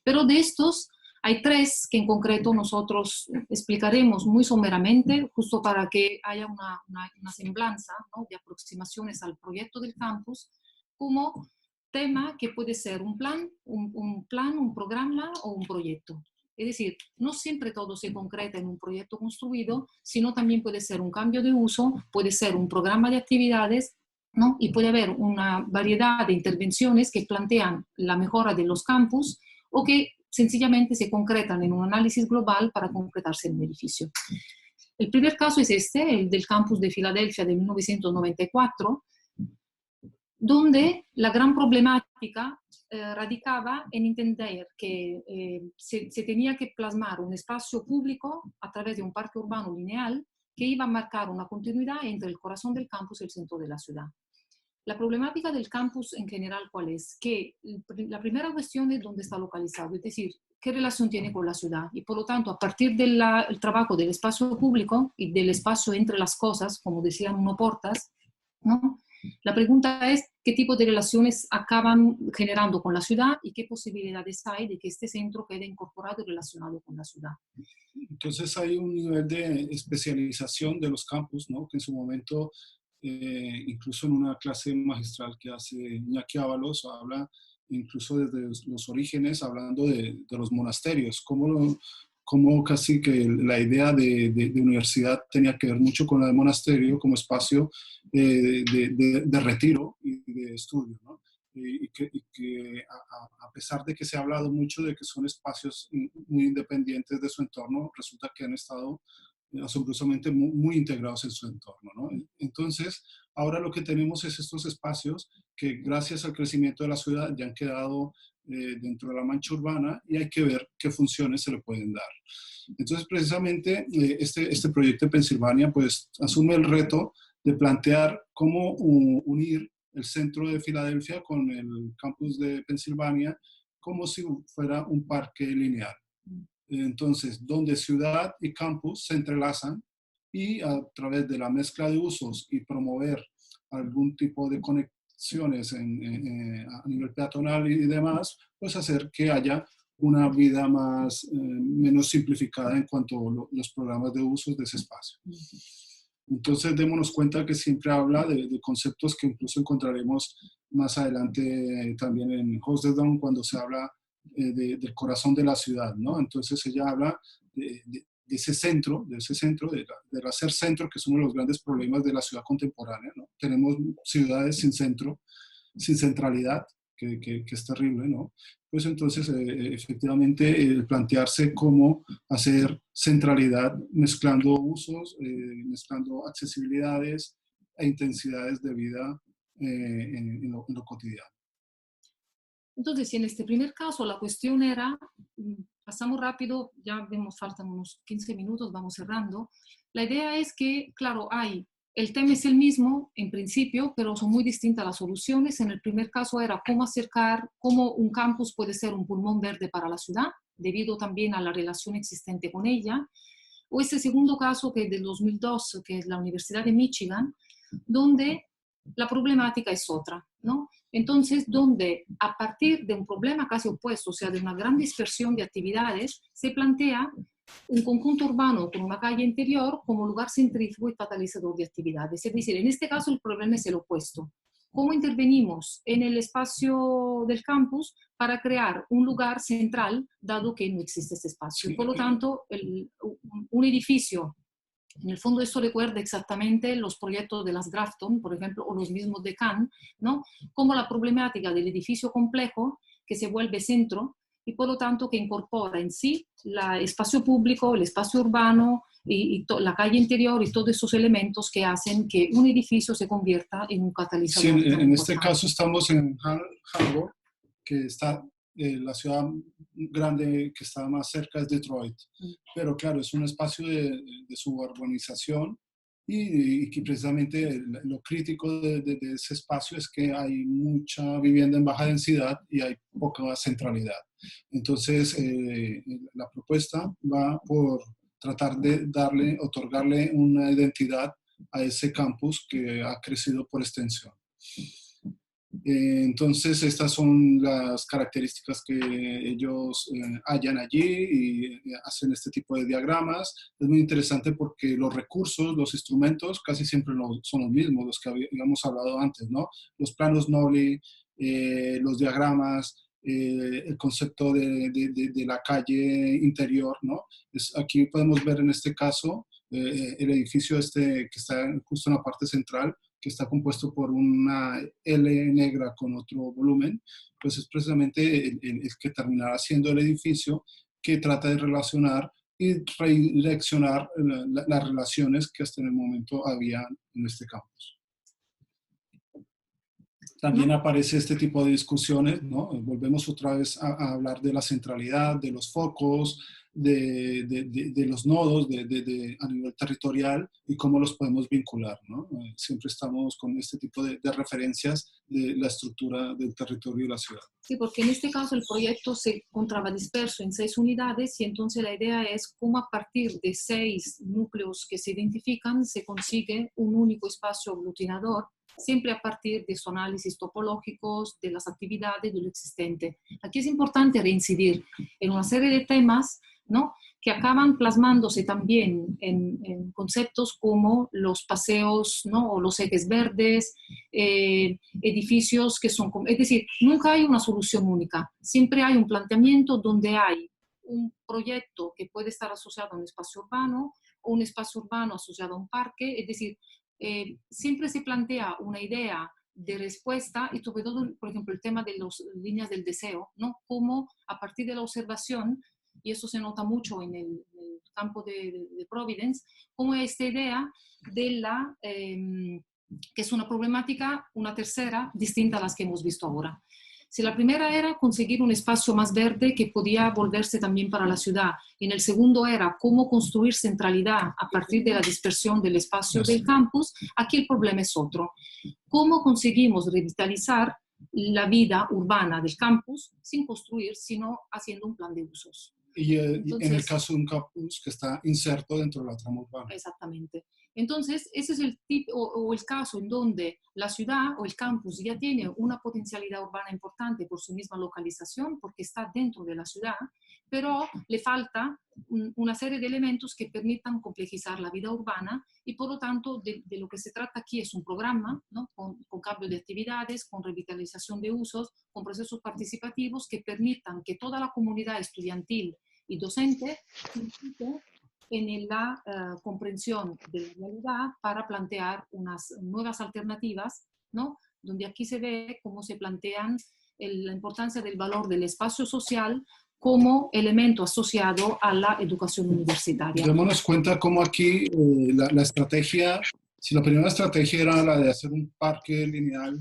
pero de estos hay 3 que en concreto nosotros explicaremos muy someramente, justo para que haya una semblanza, ¿no?, de aproximaciones al proyecto del campus como tema que puede ser un plan, un programa o un proyecto. Es decir, no siempre todo se concreta en un proyecto construido, sino también puede ser un cambio de uso, puede ser un programa de actividades, ¿no? Y puede haber una variedad de intervenciones que plantean la mejora de los campus o que sencillamente se concretan en un análisis global para concretarse en un edificio. El primer caso es este, el del campus de Filadelfia de 1994, donde la gran problemática radicaba en entender que se tenía que plasmar un espacio público a través de un parque urbano lineal que iba a marcar una continuidad entre el corazón del campus y el centro de la ciudad. La problemática del campus en general, ¿cuál es? Que la primera cuestión es dónde está localizado, es decir, qué relación tiene con la ciudad. Y por lo tanto, a partir del trabajo del espacio público y del espacio entre las cosas, como decían uno Portas, ¿no?, la pregunta es qué tipo de relaciones acaban generando con la ciudad y qué posibilidades hay de que este centro quede incorporado y relacionado con la ciudad. Entonces hay un nivel de especialización de los campus, ¿no?, que en su momento, incluso en una clase magistral que hace Iñaki Ábalos, habla incluso desde los orígenes, hablando de los monasterios, cómo casi que la idea de universidad tenía que ver mucho con la de monasterio como espacio de retiro y de estudio, ¿no? Y que a pesar de que se ha hablado mucho de que son espacios muy independientes de su entorno, resulta que han estado asombrosamente muy integrados en su entorno, ¿no? Entonces, ahora lo que tenemos es estos espacios que gracias al crecimiento de la ciudad ya han quedado dentro de la mancha urbana, y hay que ver qué funciones se le pueden dar. Entonces, precisamente, este proyecto de Pensilvania pues asume el reto de plantear cómo unir el centro de Filadelfia con el campus de Pensilvania como si fuera un parque lineal. Entonces, donde ciudad y campus se entrelazan, y a través de la mezcla de usos y promover algún tipo de conexiones a nivel peatonal y demás, pues hacer que haya una vida menos simplificada en cuanto a los programas de usos de ese espacio. Entonces, démonos cuenta que siempre habla de conceptos que incluso encontraremos más adelante también en Hosdedon, cuando se habla del corazón de la ciudad, ¿no? Entonces ella habla de ese centro, del hacer centro, que es uno de los grandes problemas de la ciudad contemporánea, ¿no? Tenemos ciudades sin centro, sin centralidad, que es terrible, ¿no? Pues entonces, efectivamente, plantearse cómo hacer centralidad mezclando usos, mezclando accesibilidades e intensidades de vida en lo cotidiano. Entonces, si en este primer caso la cuestión era, pasamos rápido, ya vemos, faltan unos 15 minutos, vamos cerrando. La idea es que, claro, el tema es el mismo en principio, pero son muy distintas las soluciones. En el primer caso era cómo un campus puede ser un pulmón verde para la ciudad, debido también a la relación existente con ella. o este segundo caso que es del 2002, que es la Universidad de Michigan, donde la problemática es otra, ¿no? Entonces, donde a partir de un problema casi opuesto, o sea, de una gran dispersión de actividades, se plantea un conjunto urbano con una calle interior como lugar centrífugo y catalizador de actividades. Es decir, en este caso el problema es el opuesto. ¿Cómo intervenimos en el espacio del campus para crear un lugar central, dado que no existe ese espacio? Sí. Por lo tanto, un edificio, en el fondo esto recuerda exactamente los proyectos de las Grafton, por ejemplo, o los mismos de Cannes, ¿no? Como la problemática del edificio complejo que se vuelve centro y por lo tanto que incorpora en sí el espacio público, el espacio urbano y la calle interior y todos esos elementos que hacen que un edificio se convierta en un catalizador. Sí, en este caso estamos en Hamburg, que está, la ciudad grande que está más cerca es Detroit. Pero claro, es un espacio de suburbanización y que precisamente lo crítico de ese espacio es que hay mucha vivienda en baja densidad y hay poca centralidad. Entonces, la propuesta va por tratar de otorgarle una identidad a ese campus que ha crecido por extensión. Entonces, estas son las características que ellos hallan allí y hacen este tipo de diagramas. Es muy interesante porque los recursos, los instrumentos, casi siempre son los mismos, los que habíamos hablado antes, ¿no? Los planos Nolli, los diagramas, el concepto de la calle interior, ¿no? Aquí podemos ver en este caso el edificio este que está justo en la parte central, que está compuesto por una L negra con otro volumen, pues es precisamente el que terminará siendo el edificio que trata de relacionar y redireccionar las relaciones que hasta en el momento había en este campus. También aparece este tipo de discusiones, ¿no? Volvemos otra vez a hablar de la centralidad, de los focos, de los nodos a nivel territorial y cómo los podemos vincular, ¿no? Siempre estamos con este tipo de referencias de la estructura del territorio y la ciudad. Sí, porque en este caso el proyecto se encontraba disperso en 6 unidades y entonces la idea es cómo a partir de 6 núcleos que se identifican se consigue un único espacio aglutinador, siempre a partir de sus análisis topológicos, de las actividades, de lo existente. Aquí es importante reincidir en una serie de temas, ¿no?, que acaban plasmándose también en conceptos como los paseos, ¿no?, o los ejes verdes, edificios que son... Es decir, nunca hay una solución única, siempre hay un planteamiento donde hay un proyecto que puede estar asociado a un espacio urbano o un espacio urbano asociado a un parque, es decir, siempre se plantea una idea de respuesta y sobre todo, por ejemplo, el tema de las líneas del deseo, ¿no? Cómo a partir de la observación, y eso se nota mucho en el campo de Providence, cómo esta idea de la, que es una problemática, una tercera, distinta a las que hemos visto ahora. Si la primera era conseguir un espacio más verde que podía volverse también para la ciudad, y en el segundo era cómo construir centralidad a partir de la dispersión del espacio del campus, aquí el problema es otro. ¿Cómo conseguimos revitalizar la vida urbana del campus sin construir, sino haciendo un plan de usos? Y en el caso de un campus que está inserto dentro de la trama urbana. Exactamente. Entonces, ese es el tipo o el caso en donde la ciudad o el campus ya tiene una potencialidad urbana importante por su misma localización, porque está dentro de la ciudad, pero le falta una serie de elementos que permitan complejizar la vida urbana y por lo tanto de lo que se trata aquí es un programa, ¿no?, con cambio de actividades, con revitalización de usos, con procesos participativos que permitan que toda la comunidad estudiantil y docente en la comprensión de la realidad para plantear unas nuevas alternativas, ¿no?, donde aquí se ve cómo se plantean la importancia del valor del espacio social como elemento asociado a la educación universitaria. Démonos cuenta cómo aquí la estrategia, si la primera estrategia era la de hacer un parque lineal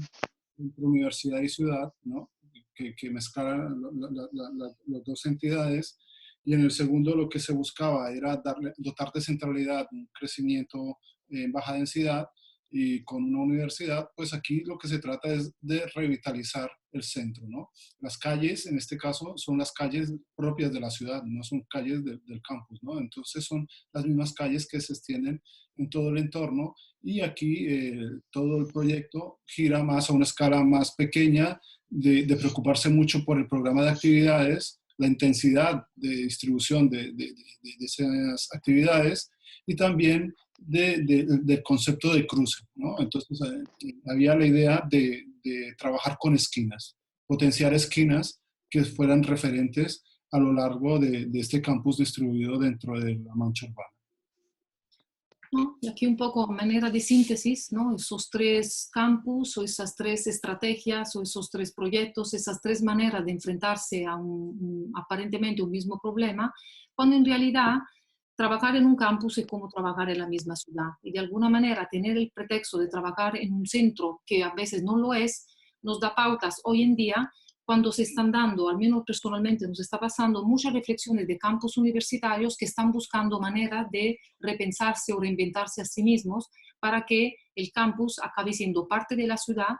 entre universidad y ciudad, ¿no?, que mezclara las dos entidades, y en el segundo lo que se buscaba era dotar de centralidad un crecimiento en baja densidad, y con una universidad, pues aquí lo que se trata es de revitalizar el centro, ¿no? Las calles, en este caso, son las calles propias de la ciudad, no son calles del campus, ¿no? Entonces son las mismas calles que se extienden en todo el entorno y aquí todo el proyecto gira más a una escala más pequeña de preocuparse mucho por el programa de actividades, la intensidad de distribución de esas actividades y también del concepto de cruce, ¿no? Entonces, había la idea de trabajar con esquinas, potenciar esquinas que fueran referentes a lo largo de este campus distribuido dentro de la mancha urbana. ¿No? Y aquí un poco a manera de síntesis, ¿no? Esos tres campus o esas tres estrategias o esos tres proyectos, esas tres maneras de enfrentarse a aparentemente un mismo problema, cuando en realidad trabajar en un campus es como trabajar en la misma ciudad. Y de alguna manera tener el pretexto de trabajar en un centro que a veces no lo es, nos da pautas hoy en día cuando se están dando, al menos personalmente nos está pasando, muchas reflexiones de campus universitarios que están buscando maneras de repensarse o reinventarse a sí mismos para que el campus acabe siendo parte de la ciudad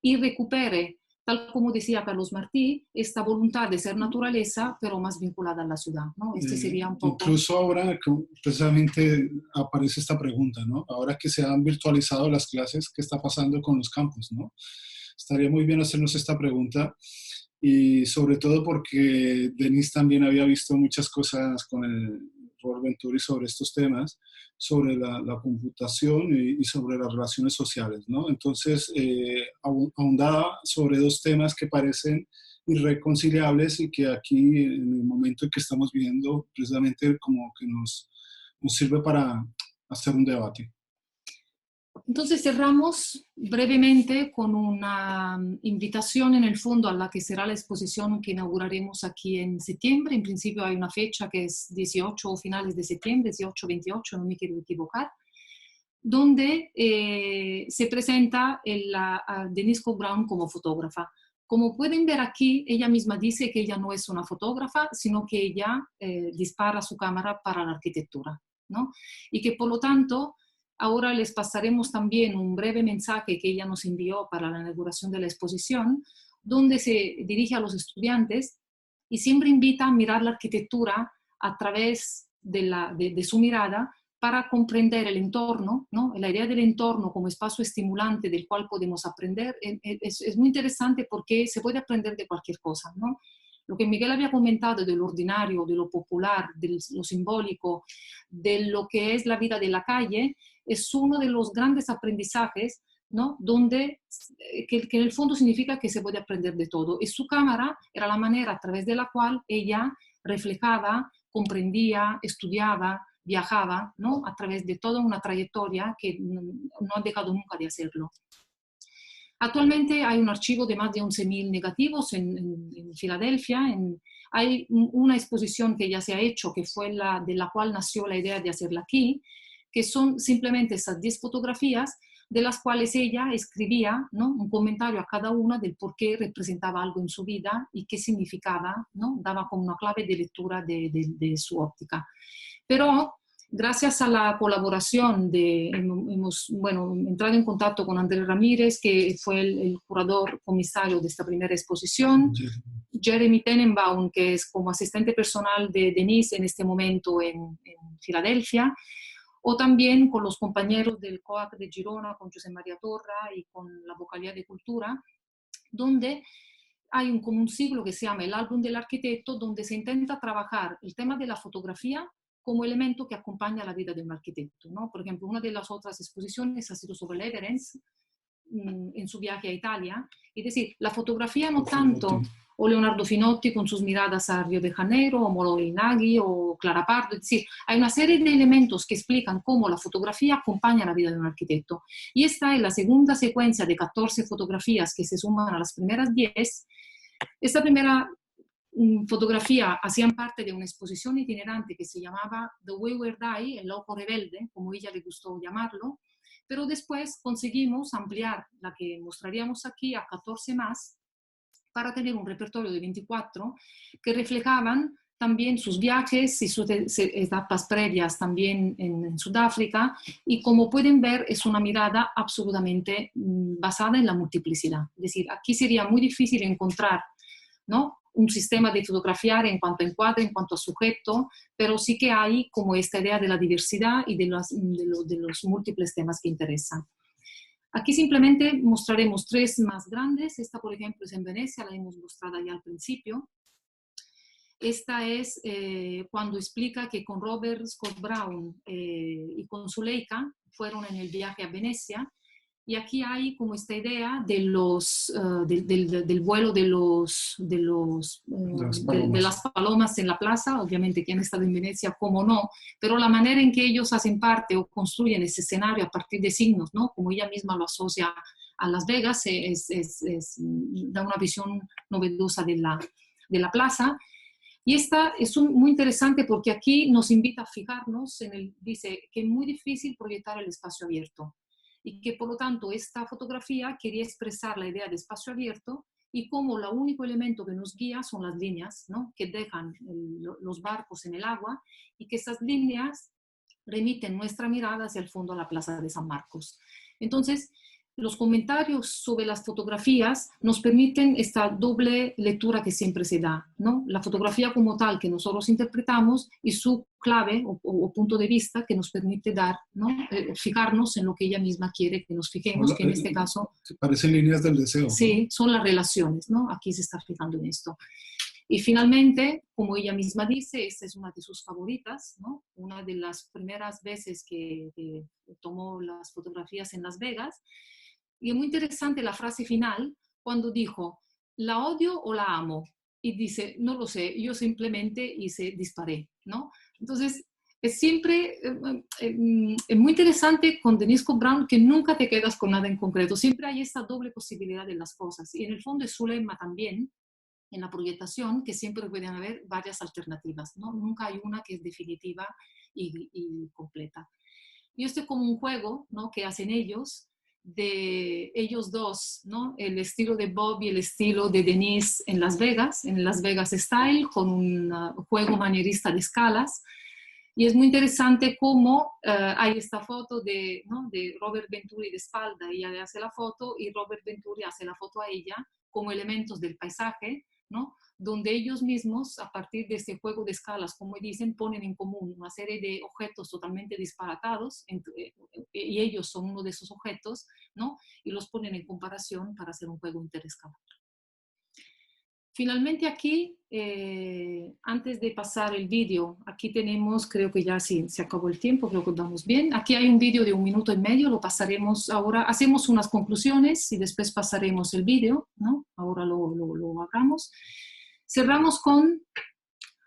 y recupere, tal como decía Carlos Martí, esta voluntad de ser naturaleza, pero más vinculada a la ciudad, ¿no? Este sería un poco... Incluso ahora, precisamente, aparece esta pregunta, ¿no? Ahora que se han virtualizado las clases, ¿qué está pasando con los campus, no? Estaría muy bien hacernos esta pregunta y sobre todo porque Denise también había visto muchas cosas con el Robert Venturi sobre estos temas, sobre la computación y sobre las relaciones sociales, ¿no? Entonces, ahondaba sobre dos temas que parecen irreconciliables y que aquí, en el momento en que estamos viviendo, precisamente como que nos sirve para hacer un debate. Entonces cerramos brevemente con una invitación en el fondo a la que será la exposición que inauguraremos aquí en septiembre. En principio hay una fecha que es 18 o finales de septiembre, 18-28, no me quiero equivocar, donde se presenta a Denise Cobb-Brown como fotógrafa. Como pueden ver aquí, ella misma dice que ella no es una fotógrafa, sino que ella dispara su cámara para la arquitectura, ¿no? Y que por lo tanto ahora les pasaremos también un breve mensaje que ella nos envió para la inauguración de la exposición, donde se dirige a los estudiantes y siempre invita a mirar la arquitectura a través de su mirada para comprender el entorno, ¿no? La idea del entorno como espacio estimulante del cual podemos aprender es muy interesante porque se puede aprender de cualquier cosa, ¿no? Lo que Miguel había comentado de lo ordinario, de lo popular, de lo simbólico, de lo que es la vida de la calle, es uno de los grandes aprendizajes, ¿no? Donde, que en el fondo significa que se puede aprender de todo. Y su cámara era la manera a través de la cual ella reflejaba, comprendía, estudiaba, viajaba, ¿no? A través de toda una trayectoria que no ha dejado nunca de hacerlo. Actualmente hay un archivo de más de 11.000 negativos en Filadelfia. Hay una exposición que ya se ha hecho, que fue de la cual nació la idea de hacerla aquí, que son simplemente esas 10 fotografías de las cuales ella escribía, ¿no? Un comentario a cada una del por qué representaba algo en su vida y qué significaba, ¿no? Daba como una clave de lectura de su óptica. Pero gracias a la colaboración hemos entrado en contacto con Andrés Ramírez, que fue el curador comisario de esta primera exposición, Jeremy Tenenbaum, que es como asistente personal de Denise en este momento en Filadelfia, o también con los compañeros del COAC de Girona, con José María Torra y con la Vocalía de Cultura, donde hay como un siglo que se llama el álbum del arquitecto, donde se intenta trabajar el tema de la fotografía como elemento que acompaña la vida de un arquitecto, ¿no? Por ejemplo, una de las otras exposiciones ha sido sobre Leverens en su viaje a Italia, es decir, la fotografía no tanto, o Leonardo Finotti con sus miradas a Río de Janeiro, o Molorinaghi, o Clara Pardo, es decir, hay una serie de elementos que explican cómo la fotografía acompaña la vida de un arquitecto. Y esta es la segunda secuencia de 14 fotografías que se suman a las primeras 10. Esta primera fotografía hacían parte de una exposición itinerante que se llamaba The Wayward Eye, el loco rebelde, como ella le gustó llamarlo, pero después conseguimos ampliar la que mostraríamos aquí a 14 más para tener un repertorio de 24 que reflejaban también sus viajes y sus etapas previas también en Sudáfrica, y como pueden ver es una mirada absolutamente basada en la multiplicidad. Es decir, aquí sería muy difícil encontrar, ¿no?, un sistema de fotografiar en cuanto a encuadre, en cuanto a sujeto, pero sí que hay como esta idea de la diversidad y de los múltiples temas que interesan. Aquí simplemente mostraremos tres más grandes. Esta, por ejemplo, es en Venecia, la hemos mostrado ya al principio. Esta es cuando explica que con Robert Scott Brown y con Zuleika fueron en el viaje a Venecia, y aquí hay como esta idea de del vuelo de las palomas en la plaza. Obviamente quien ha estado en Venecia, cómo no, pero la manera en que ellos hacen parte o construyen ese escenario a partir de signos, ¿no?, como ella misma lo asocia a Las Vegas, da una visión novedosa de la plaza. Y esta es muy interesante porque aquí nos invita a fijarnos dice que es muy difícil proyectar el espacio abierto, y que por lo tanto esta fotografía quería expresar la idea de espacio abierto y cómo el único elemento que nos guía son las líneas, ¿no?, que dejan los barcos en el agua, y que esas líneas remiten nuestra mirada hacia el fondo a la Plaza de San Marcos. Entonces, los comentarios sobre las fotografías nos permiten esta doble lectura que siempre se da, ¿no?, la fotografía como tal que nosotros interpretamos y su clave o punto de vista que nos permite dar, ¿no?, fijarnos en lo que ella misma quiere que nos fijemos, que en este caso... Parecen líneas del deseo. Sí, ¿no?, son las relaciones, ¿no? Aquí se está fijando en esto. Y finalmente, como ella misma dice, esta es una de sus favoritas, ¿no?, una de las primeras veces que tomó las fotografías en Las Vegas. Y es muy interesante la frase final cuando dijo, ¿la odio o la amo? Y dice, no lo sé, yo simplemente disparé, ¿no? Entonces, es siempre, es muy interesante con Denise Scott Brown que nunca te quedas con nada en concreto, siempre hay esta doble posibilidad de las cosas. Y en el fondo es su lema también, en la proyectación, que siempre pueden haber varias alternativas, ¿no? Nunca hay una que es definitiva y completa. Y esto es como un juego, ¿no?, que hacen ellos, de ellos dos, ¿no?, el estilo de Bob y el estilo de Denise en Las Vegas Style, con un juego manierista de escalas. Y es muy interesante cómo hay esta foto ¿no?, de Robert Venturi de espalda, ella le hace la foto y Robert Venturi hace la foto a ella como elementos del paisaje, ¿no?, donde ellos mismos, a partir de este juego de escalas, como dicen, ponen en común una serie de objetos totalmente disparatados, y ellos son uno de esos objetos, ¿no?, y los ponen en comparación para hacer un juego interescalar. Finalmente aquí, antes de pasar el vídeo, aquí tenemos, creo que ya sí, se acabó el tiempo, creo que vamos bien. Aquí hay un vídeo de 1 minuto y medio, lo pasaremos ahora, hacemos unas conclusiones y después pasaremos el vídeo, ¿no? Ahora lo hagamos. Cerramos con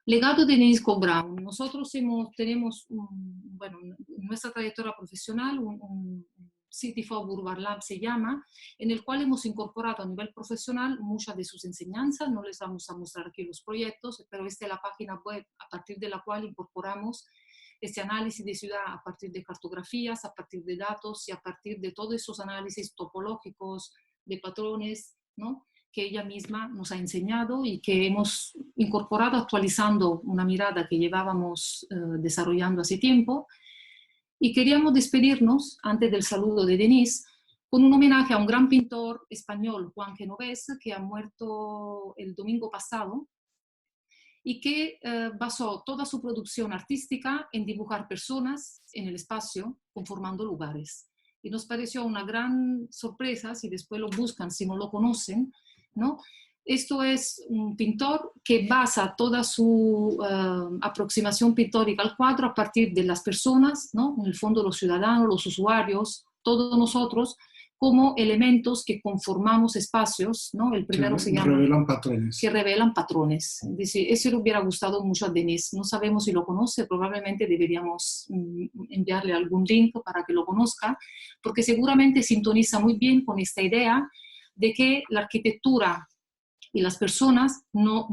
legado de Denise Scott Brown. Nosotros tenemos, bueno, en nuestra trayectoria profesional, un City for Urban Lab se llama, en el cual hemos incorporado a nivel profesional muchas de sus enseñanzas. No les vamos a mostrar aquí los proyectos, pero esta es la página web a partir de la cual incorporamos este análisis de ciudad a partir de cartografías, a partir de datos y a partir de todos esos análisis topológicos de patrones, ¿no?, que ella misma nos ha enseñado y que hemos incorporado actualizando una mirada que llevábamos desarrollando hace tiempo. Y queríamos despedirnos, antes del saludo de Denise, con un homenaje a un gran pintor español, Juan Genovés, que ha muerto el domingo pasado, y que basó toda su producción artística en dibujar personas en el espacio, conformando lugares. Y nos pareció una gran sorpresa, si después lo buscan, si no lo conocen, ¿no? Esto es un pintor que basa toda su aproximación pictórica al cuadro a partir de las personas, ¿no?, en el fondo los ciudadanos, los usuarios, todos nosotros, como elementos que conformamos espacios, ¿no? El primero se llama... Revelan patrones. Que revelan patrones. Es decir, eso le hubiera gustado mucho a Denise. No sabemos si lo conoce, probablemente deberíamos enviarle algún link para que lo conozca, porque seguramente sintoniza muy bien con esta idea de que la arquitectura y las personas no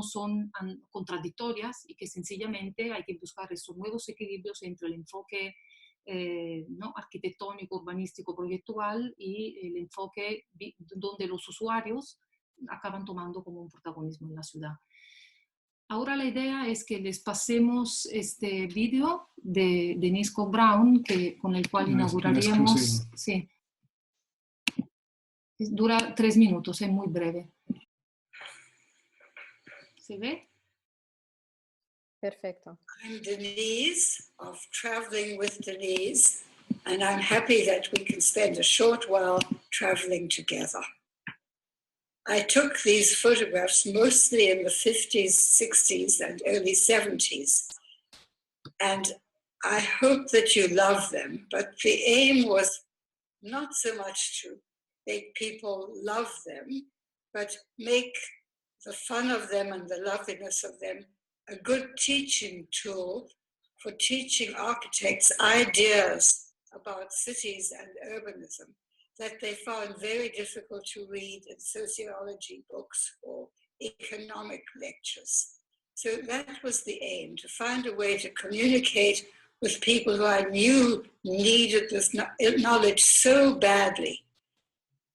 son contradictorias, y que sencillamente hay que buscar estos nuevos equilibrios entre el enfoque ¿no?, arquitectónico, urbanístico, proyectual, y el enfoque donde los usuarios acaban tomando como un protagonismo en la ciudad. Ahora la idea es que les pasemos este vídeo de Denise Scott Brown, con el cual inauguraríamos. Sí. Dura 3 minutos, es muy breve. ¿Se ve? Perfecto. I'm Denise of Traveling with Denise, and I'm happy that we can spend a short while traveling together. I took these photographs mostly in the 50s, 60s, and early 70s, and I hope that you love them, but the aim was not so much to make people love them, but make the fun of them and the loveliness of them a good teaching tool for teaching architects ideas about cities and urbanism that they found very difficult to read in sociology books or economic lectures. So that was the aim, to find a way to communicate with people who I knew needed this knowledge so badly.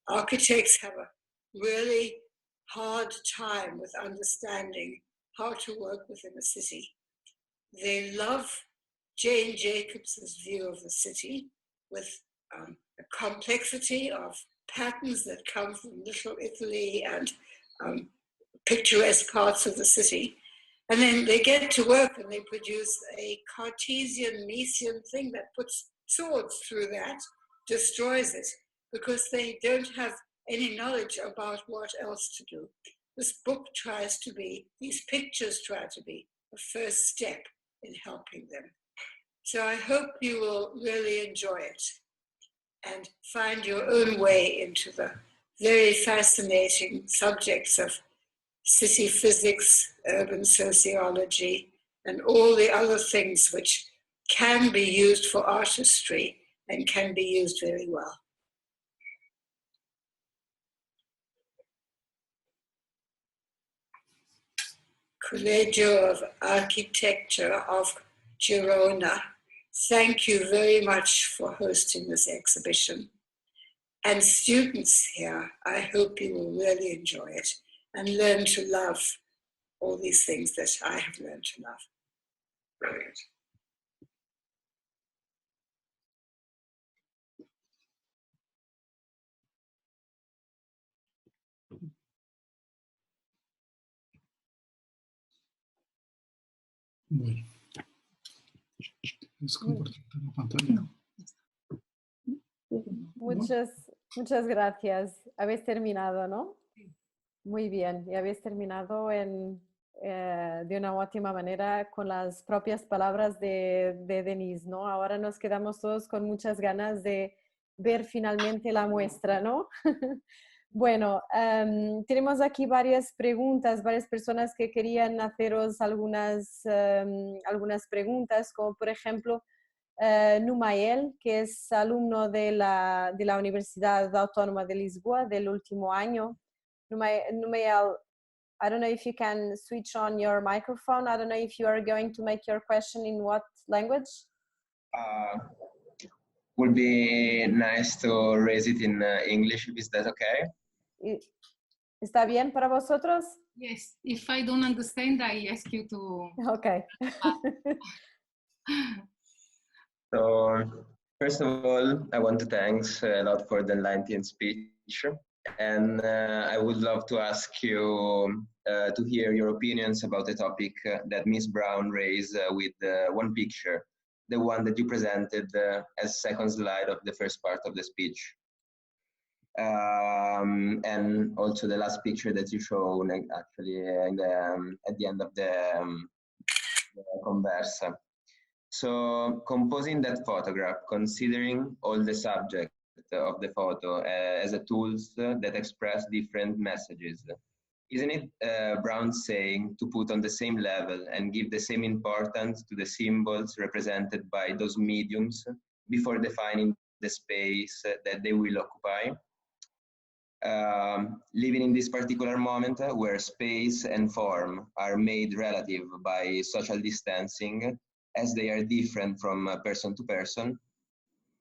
Architects have a really hard time with understanding how to work within a city. They love Jane Jacobs's view of the city with a complexity of patterns that come from Little Italy and picturesque parts of the city. And then they get to work and they produce a Cartesian, Miesian thing that puts swords through that, destroys it, because they don't have any knowledge about what else to do. This book tries to be, these pictures try to be a first step in helping them. So I hope you will really enjoy it and find your own way into the very fascinating subjects of city physics, urban sociology, and all the other things which can be used for artistry and can be used very well. Collegio of Architecture of Girona, thank you very much for hosting this exhibition. And students here, I hope you will really enjoy it and learn to love all these things that I have learned to love. Brilliant. Bueno. ¿Es compartir la pantalla? Muchas gracias. Habéis terminado, ¿no? Muy bien. Y habéis terminado de una óptima manera con las propias palabras de Denise, ¿no? Ahora nos quedamos todos con muchas ganas de ver finalmente la muestra, ¿no? Bueno, tenemos aquí varias preguntas, varias personas que querían haceros algunas preguntas, como por ejemplo Numael, que es alumno de la Universidad Autónoma de Lisboa del último año. Numael, I don't know if you can switch on your microphone. I don't know if you are going to make your question in what language? Would be nice to raise it in English, is that okay? ¿Está bien para vosotros? Yes, if I don't understand, I ask you to... Okay. So, first of all, I want to thank a lot for the enlightening speech. And I would love to ask you to hear your opinions about the topic that Ms. Brown raised with one picture, the one that you presented as second slide of the first part of the speech. And also the last picture that you showed actually at the end of the conversa. So composing that photograph, considering all the subject of the photo as a tools that express different messages, isn't it Brown saying to put on the same level and give the same importance to the symbols represented by those mediums before defining the space that they will occupy? Living in this particular moment where space and form are made relative by social distancing, as they are different from person to person,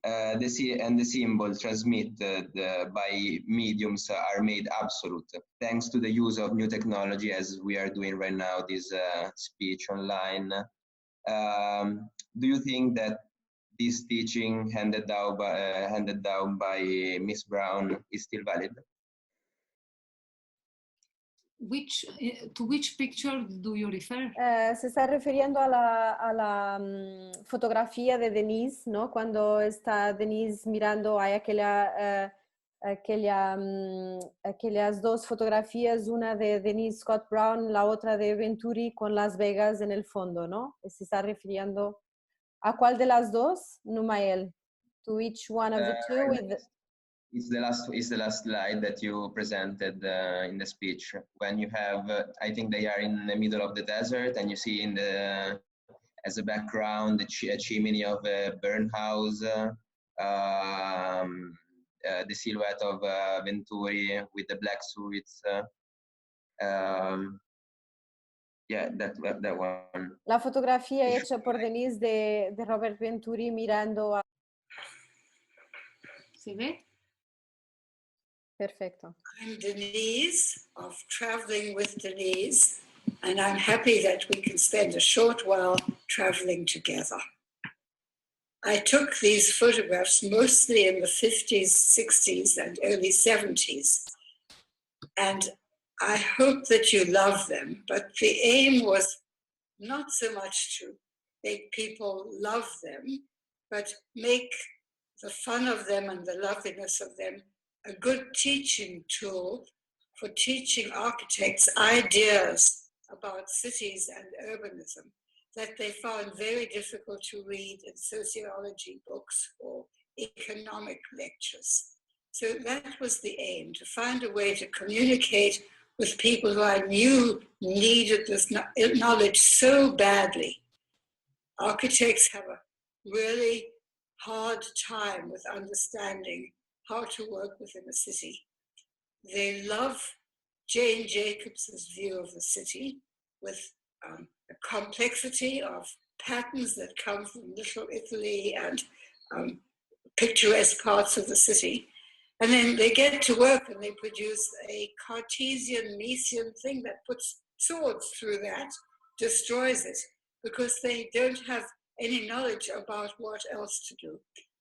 the symbols transmitted by mediums are made absolute, thanks to the use of new technology, as we are doing right now, this speech online. Do you think that this teaching handed down by Miss Brown is still valid? To which picture do you refer? Se está refiriendo a la fotografía de Denise, ¿no? Cuando está Denise mirando, hay aquellas dos fotografías, una de Denise Scott Brown, la otra de Venturi con Las Vegas en el fondo, ¿no? Se está refiriendo a cuál de las dos, Numael? To which one of the two? It's the last slide that you presented in the speech. When you have, I think they are in the middle of the desert, and you see in the as a background a chimney of a burn house, the silhouette of Venturi with the black suits. Yeah, that one. La fotografía hecha por Denise de Robert Venturi mirando a... ¿Se ve? Perfecto. I'm Denise of Traveling with Denise, and I'm happy that we can spend a short while traveling together. I took these photographs mostly in the 50s, 60s, and early 70s, and I hope that you love them, but the aim was not so much to make people love them, but make the fun of them and the loveliness of them a good teaching tool for teaching architects ideas about cities and urbanism that they found very difficult to read in sociology books or economic lectures. So that was the aim, to find a way to communicate with people who I knew needed this knowledge so badly. Architects have a really hard time with understanding how to work within a city. They love Jane Jacobs's view of the city with a complexity of patterns that come from Little Italy and picturesque parts of the city. And then they get to work and they produce a Cartesian, Miesian thing that puts swords through that, destroys it, because they don't have any knowledge about what else to do.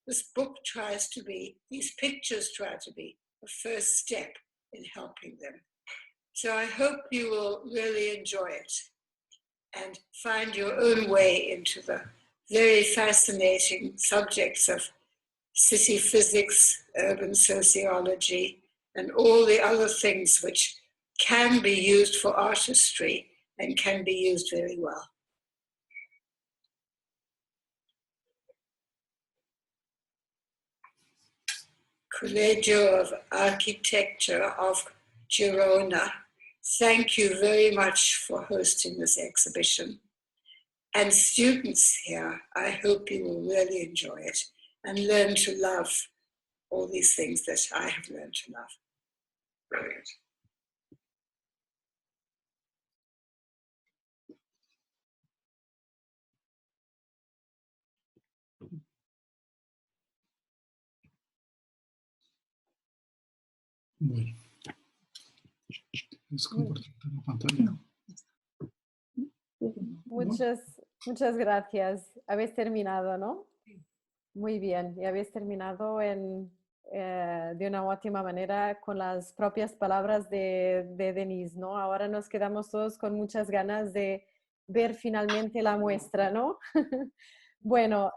This book tries to be, these pictures try to be the first step in helping them. So I hope you will really enjoy it and find your own way into the very fascinating subjects of city physics, urban sociology, and all the other things which can be used for artistry and can be used very well. Collegio of Architecture of Girona, thank you very much for hosting this exhibition. And students here, I hope you will really enjoy it and learn to love all these things that I have learned to love. Brilliant. Bueno. ¿Es compartir la pantalla? Muchas gracias. Habéis terminado, ¿no? Muy bien. Y habéis terminado de una óptima manera con las propias palabras de Denise, ¿no? Ahora nos quedamos todos con muchas ganas de ver finalmente la muestra, ¿no? Bueno,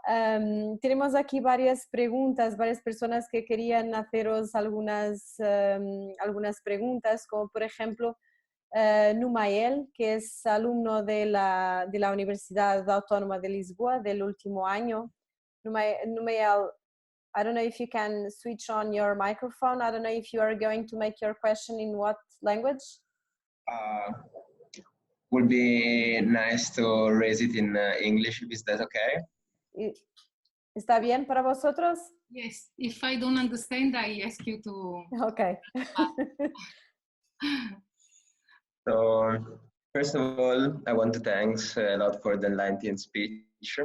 tenemos aquí varias preguntas, varias personas que querían haceros algunas preguntas, como por ejemplo Numael, que es alumno de la Universidad Autónoma de Lisboa del último año. Numael, I don't know if you can switch on your microphone. I don't know if you are going to make your question in what language? Would be nice to raise it in English. Is that okay? ¿Está bien para vosotros? Yes, if I don't understand, I ask you to... Okay. So, first of all, I want to thank a lot for the enlightening speech.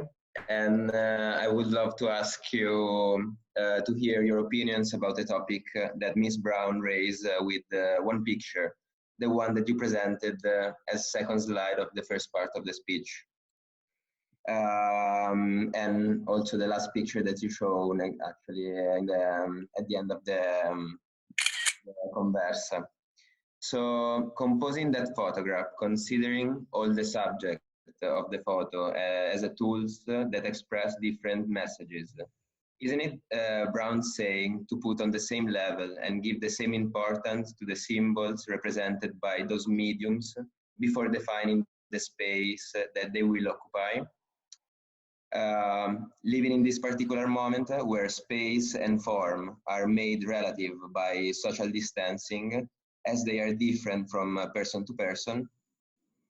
and I would love to ask you to hear your opinions about the topic that Ms. Brown raised with one picture, the one that you presented as second slide of the first part of the speech. And also the last picture that you showed actually at the end of the conversa. So composing that photograph, considering all the subject of the photo as a tools that express different messages, isn't it Brown saying to put on the same level and give the same importance to the symbols represented by those mediums before defining the space that they will occupy? Living in this particular moment where space and form are made relative by social distancing, as they are different from person to person,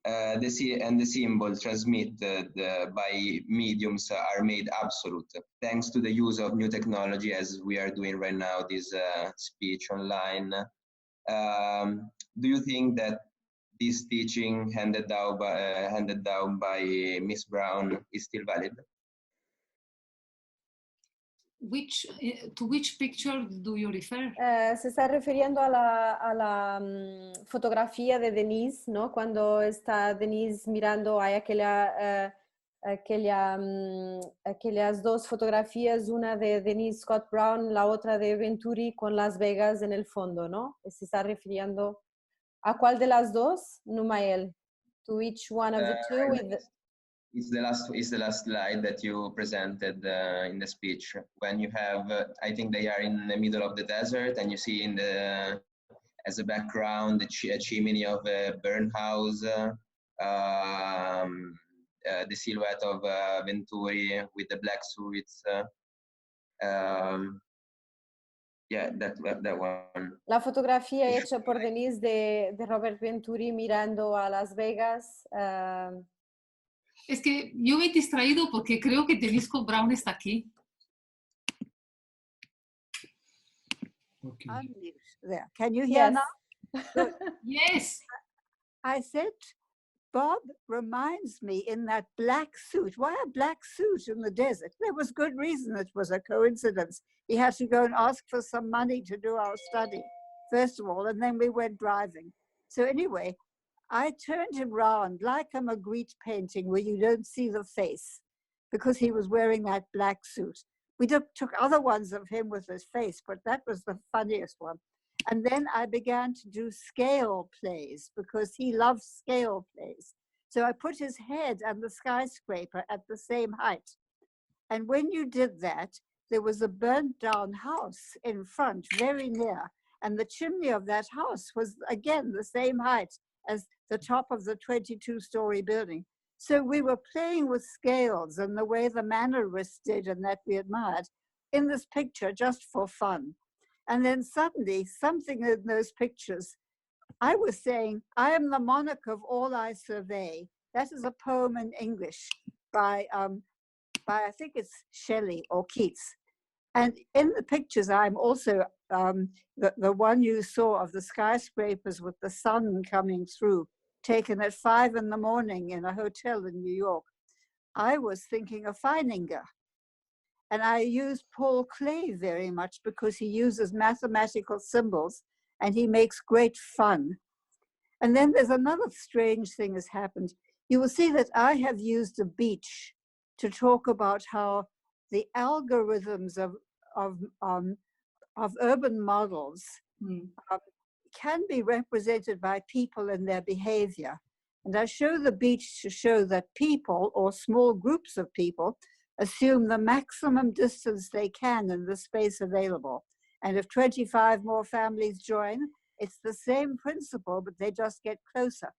the symbols transmitted by mediums are made absolute, thanks to the use of new technology, as we are doing right now, this speech online. Do you think that this teaching handed down by Ms. Brown is still valid? To which picture do you refer? Se está refiriendo a la fotografía de Denise, ¿no? Cuando está Denise mirando, hay aquellas dos fotografías, una de Denise Scott Brown, la otra de Venturi con Las Vegas en el fondo, ¿no? Se está refiriendo a cuál de las dos, Numael? To each one of the two? It's the last slide that you presented in the speech. When you have, I think they are in the middle of the desert, and you see in the as a background a chimney of a burn house, the silhouette of Venturi with the black suits. Yeah, that one. La fotografía hecha por Denise de Robert Venturi mirando a Las Vegas. Es que yo me he distraído porque creo que Denise Scott Brown está aquí. Okay. Unmute there. Can you hear now? Good. Yes. I said, Bob reminds me in that black suit. Why a black suit in the desert? There was good reason it was a coincidence. He had to go and ask for some money to do our study, first of all, and then we went driving. So anyway, I turned him round like a Magritte painting where you don't see the face because he was wearing that black suit. We took other ones of him with his face, but that was the funniest one. And then I began to do scale plays because he loves scale plays. So I put his head and the skyscraper at the same height. And when you did that, there was a burnt down house in front, very near. And the chimney of that house was, again, the same height as the top of the 22-story building. So we were playing with scales and the way the manorists did and that we admired in this picture just for fun. And then suddenly, something in those pictures, I was saying, I am the monarch of all I survey. That is a poem in English by I think it's Shelley or Keats. And in the pictures, I'm also the one you saw of the skyscrapers with the sun coming through, taken at 5 in the morning in a hotel in New York. I was thinking of Feininger. And I used Paul Klee very much because he uses mathematical symbols and he makes great fun. And then there's another strange thing has happened. You will see that I have used a beach to talk about how the algorithms of urban models can be represented by people and their behavior. And I show the beach to show that people or small groups of people assume the maximum distance they can in the space available. And if 25 more families join, it's the same principle, but they just get closer.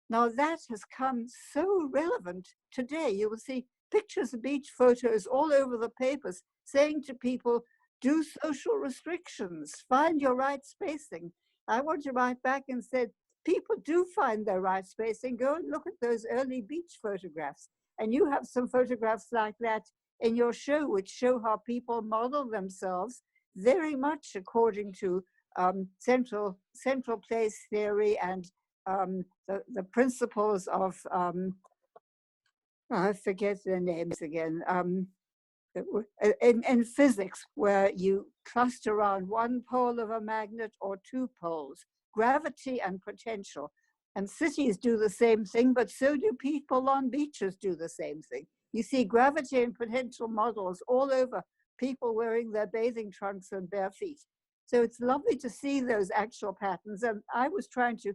Now that has come so relevant today. You will see pictures of beach photos all over the papers saying to people, do social restrictions, find your right spacing. I want to write back and said, people do find their right spacing. Go and look at those early beach photographs. And you have some photographs like that in your show, which show how people model themselves very much according to central place theory and the principles of I forget their names again. In physics, where you cluster around one pole of a magnet or two poles, gravity and potential. And cities do the same thing, but so do people on beaches do the same thing. You see gravity and potential models all over, people wearing their bathing trunks and bare feet. So it's lovely to see those actual patterns. And I was trying to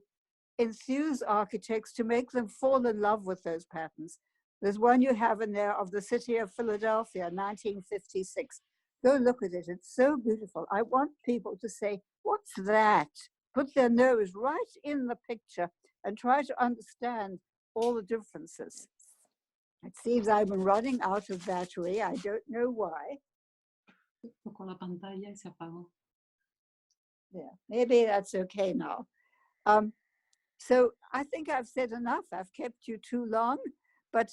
enthuse architects to make them fall in love with those patterns. There's one you have in there of the city of Philadelphia, 1956. Go look at it. It's so beautiful. I want people to say, what's that? Put their nose right in the picture and try to understand all the differences. It seems I've been running out of battery. I don't know why. Tocó la pantalla y se apagó. Yeah, maybe that's okay now. So I think I've said enough. I've kept you too long, but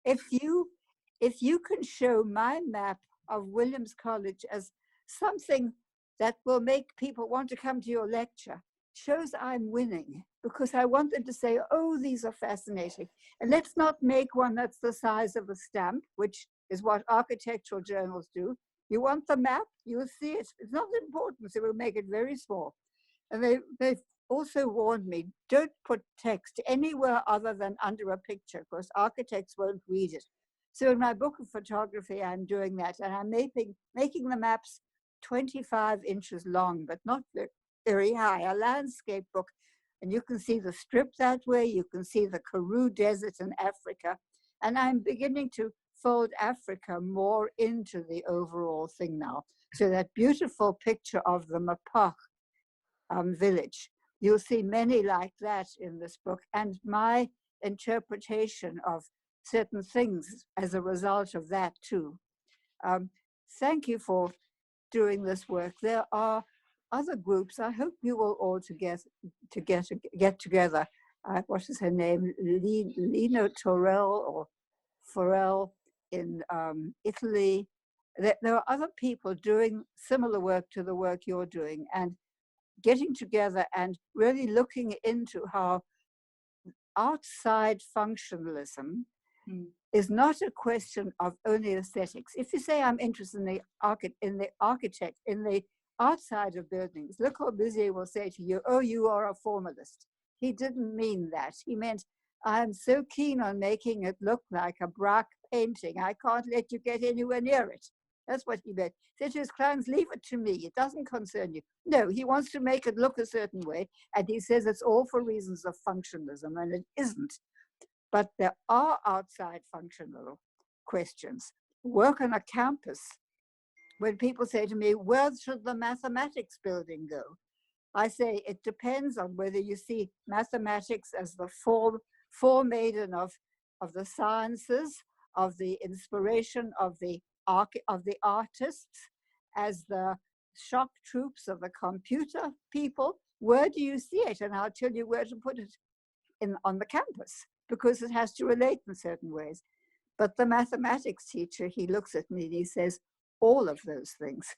if you can show my map of Williams College as something that will make people want to come to your lecture, shows I'm winning, because I want them to say, oh, these are fascinating. And let's not make one that's the size of a stamp, which is what architectural journals do. You want the map, you'll see it. It's not important, so we'll make it very small. And they've also warned me, don't put text anywhere other than under a picture, because architects won't read it. So in my book of photography, I'm doing that, and I'm making the maps 25 inches long, but not very high, a landscape book. And you can see the strip that way, you can see the Karoo Desert in Africa, and I'm beginning to fold Africa more into the overall thing now. So that beautiful picture of the Mapach village, you'll see many like that in this book, and my interpretation of certain things as a result of that too. Thank you for doing this work. There are other groups. I hope you will all get together. What is her name? Lino Torell or Forel in Italy. There are other people doing similar work to the work you're doing, and getting together and really looking into how outside functionalism is not a question of only aesthetics. If you say I'm interested in the architect, in the outside of buildings, Le Corbusier will say to you, oh, you are a formalist. He didn't mean that. He meant, I'm so keen on making it look like a Braque painting, I can't let you get anywhere near it. That's what he meant. He said to his clients, leave it to me, it doesn't concern you. No, he wants to make it look a certain way, and he says it's all for reasons of functionalism, and it isn't. But there are outside functional questions. Work on a campus. When people say to me, where should the mathematics building go? I say it depends on whether you see mathematics as the foremaiden of the sciences, of the inspiration of the artists, as the shock troops of the computer people. Where do you see it? And I'll tell you where to put it on the campus, because it has to relate in certain ways. But the mathematics teacher, he looks at me and he says, all of those things.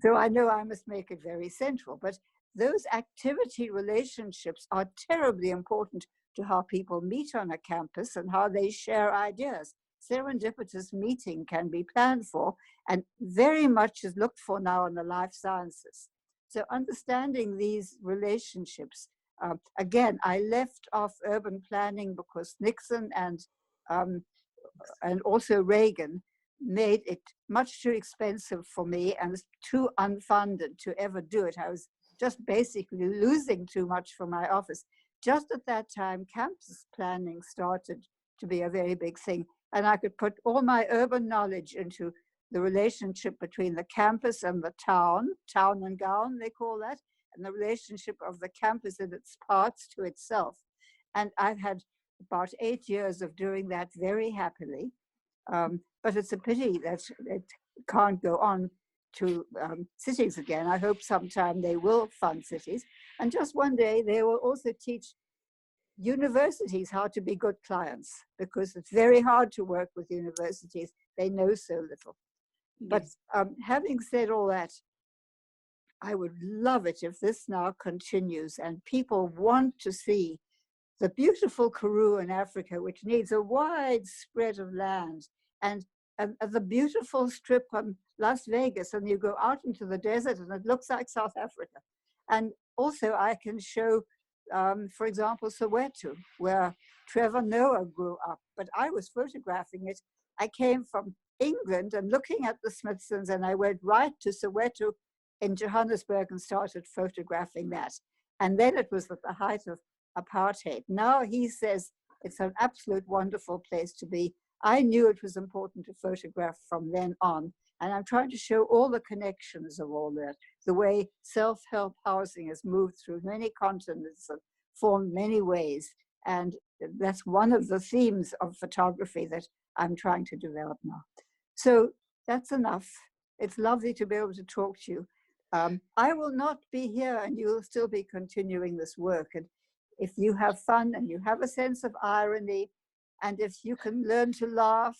So I know I must make it very central, but those activity relationships are terribly important to how people meet on a campus and how they share ideas. Serendipitous meeting can be planned for, and very much is looked for now in the life sciences. So understanding these relationships, again, I left off urban planning because Nixon and also Reagan made it much too expensive for me and too unfunded to ever do it. I was just basically losing too much for my office. Just at that time, campus planning started to be a very big thing. And I could put all my urban knowledge into the relationship between the campus and the town and gown, they call that, and the relationship of the campus and its parts to itself. And I've had about 8 years of doing that very happily. But it's a pity that it can't go on to cities again. I hope sometime they will fund cities. And just one day they will also teach universities how to be good clients, because it's very hard to work with universities. They know so little. But having said all that, I would love it if this now continues and people want to see the beautiful Karoo in Africa, which needs a wide spread of land, and the beautiful strip on Las Vegas, and you go out into the desert and it looks like South Africa. And also I can show, for example, Soweto, where Trevor Noah grew up, but I was photographing it. I came from England and looking at the Smithsons, and I went right to Soweto in Johannesburg and started photographing that. And then it was at the height of apartheid. Now he says it's an absolute wonderful place to be. I knew it was important to photograph from then on. And I'm trying to show all the connections of all that, the way self-help housing has moved through many continents and formed many ways. And that's one of the themes of photography that I'm trying to develop now. So that's enough. It's lovely to be able to talk to you. I will not be here, and you will still be continuing this work. And if you have fun and you have a sense of irony, and if you can learn to laugh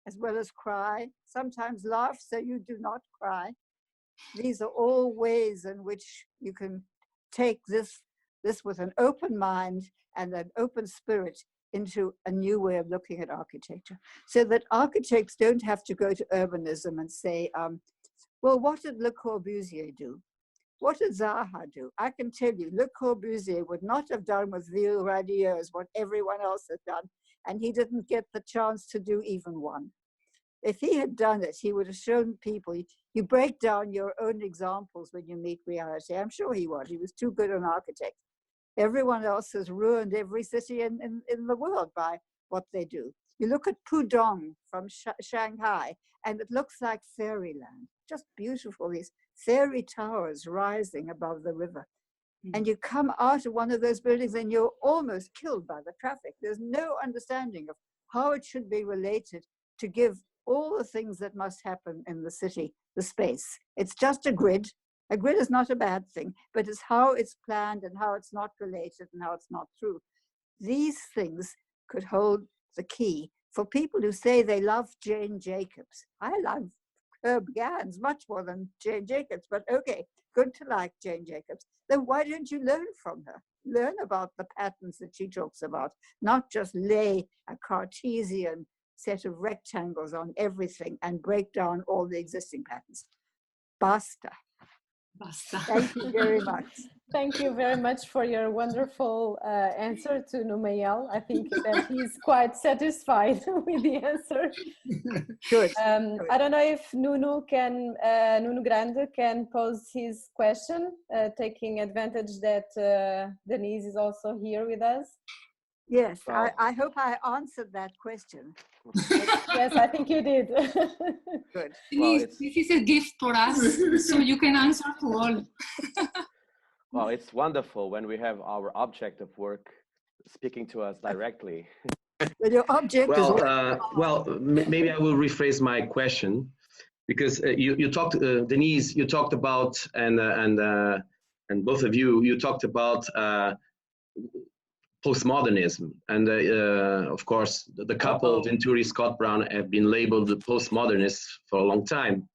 as well as cry, sometimes laugh so you do not cry, these are all ways in which you can take this with an open mind and an open spirit into a new way of looking at architecture, so that architects don't have to go to urbanism and say, well, what did Le Corbusier do? What did Zaha do? I can tell you, Le Corbusier would not have done with Ville-Radieux what everyone else had done, and he didn't get the chance to do even one. If he had done it, he would have shown people, you break down your own examples when you meet reality. I'm sure he would. He was too good an architect. Everyone else has ruined every city in the world by what they do. You look at Pudong from Shanghai, and it looks like fairyland. Just beautiful, these fairy towers rising above the river. And you come out of one of those buildings and you're almost killed by the traffic. There's no understanding of how it should be related to give all the things that must happen in the city, the space. It's just a grid. A grid is not a bad thing, but it's how it's planned and how it's not related and how it's not true. These things could hold the key for people who say they love Jane Jacobs. I love Herb Gans much more than Jane Jacobs, but okay, good to like Jane Jacobs. Then why don't you learn from her? Learn about the patterns that she talks about, not just lay a Cartesian set of rectangles on everything and break down all the existing patterns. Basta. Basta. Thank you very much. Thank you very much for your wonderful answer to Numael. I think that he's quite satisfied with the answer. Good. I don't know if Nuno Grande can pose his question, taking advantage that Denise is also here with us. Yes, I hope I answered that question. Yes, I think you did. Good. Well, this is a gift for us, so you can answer to all. Well, it's wonderful when we have our object of work speaking to us directly. But your object maybe I will rephrase my question, because you talked, Denise, you talked about, and both of you talked about postmodernism, and of course the couple Venturi Scott Brown have been labeled the postmodernists for a long time,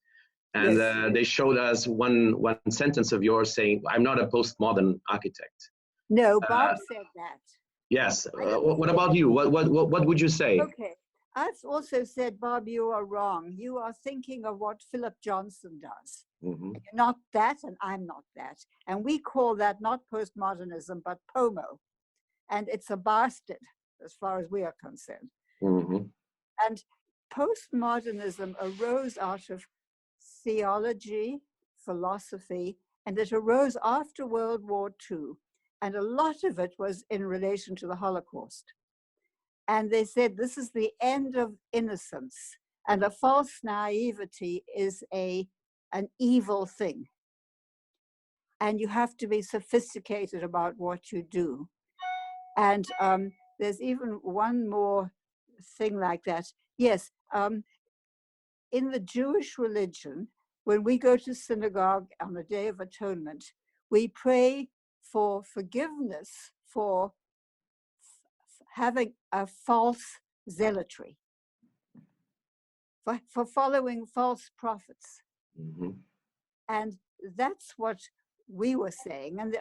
and yes. They showed us one sentence of yours saying, "I'm not a postmodern architect." No, Bob said that. Yes. What about you? What would you say? Okay, I've also said, Bob, you are wrong. You are thinking of what Philip Johnson does. Mm-hmm. You're not that, and I'm not that, and we call that not postmodernism but POMO. And it's a bastard as far as we are concerned. Mm-hmm. And postmodernism arose out of theology, philosophy, and it arose after World War II. And a lot of it was in relation to the Holocaust. And they said this is the end of innocence, and a false naivety is an evil thing. And you have to be sophisticated about what you do. And there's even one more thing like that. Yes, in the Jewish religion, when we go to synagogue on the Day of Atonement, we pray for forgiveness for having a false zealotry, for following false prophets. Mm-hmm. And that's what we were saying, and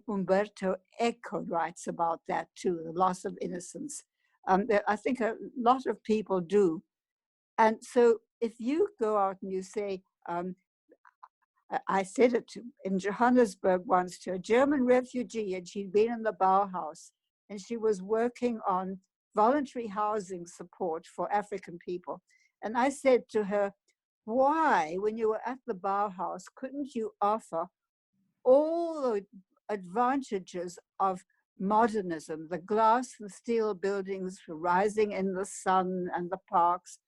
Umberto Eco writes about that too, the loss of innocence. I think a lot of people do. And so if you go out and you say, I said it in Johannesburg once to a German refugee, and she'd been in the Bauhaus, and she was working on voluntary housing support for African people. And I said to her, why, when you were at the Bauhaus, couldn't you offer all the advantages of modernism, the glass and steel buildings rising in the sun and the parks?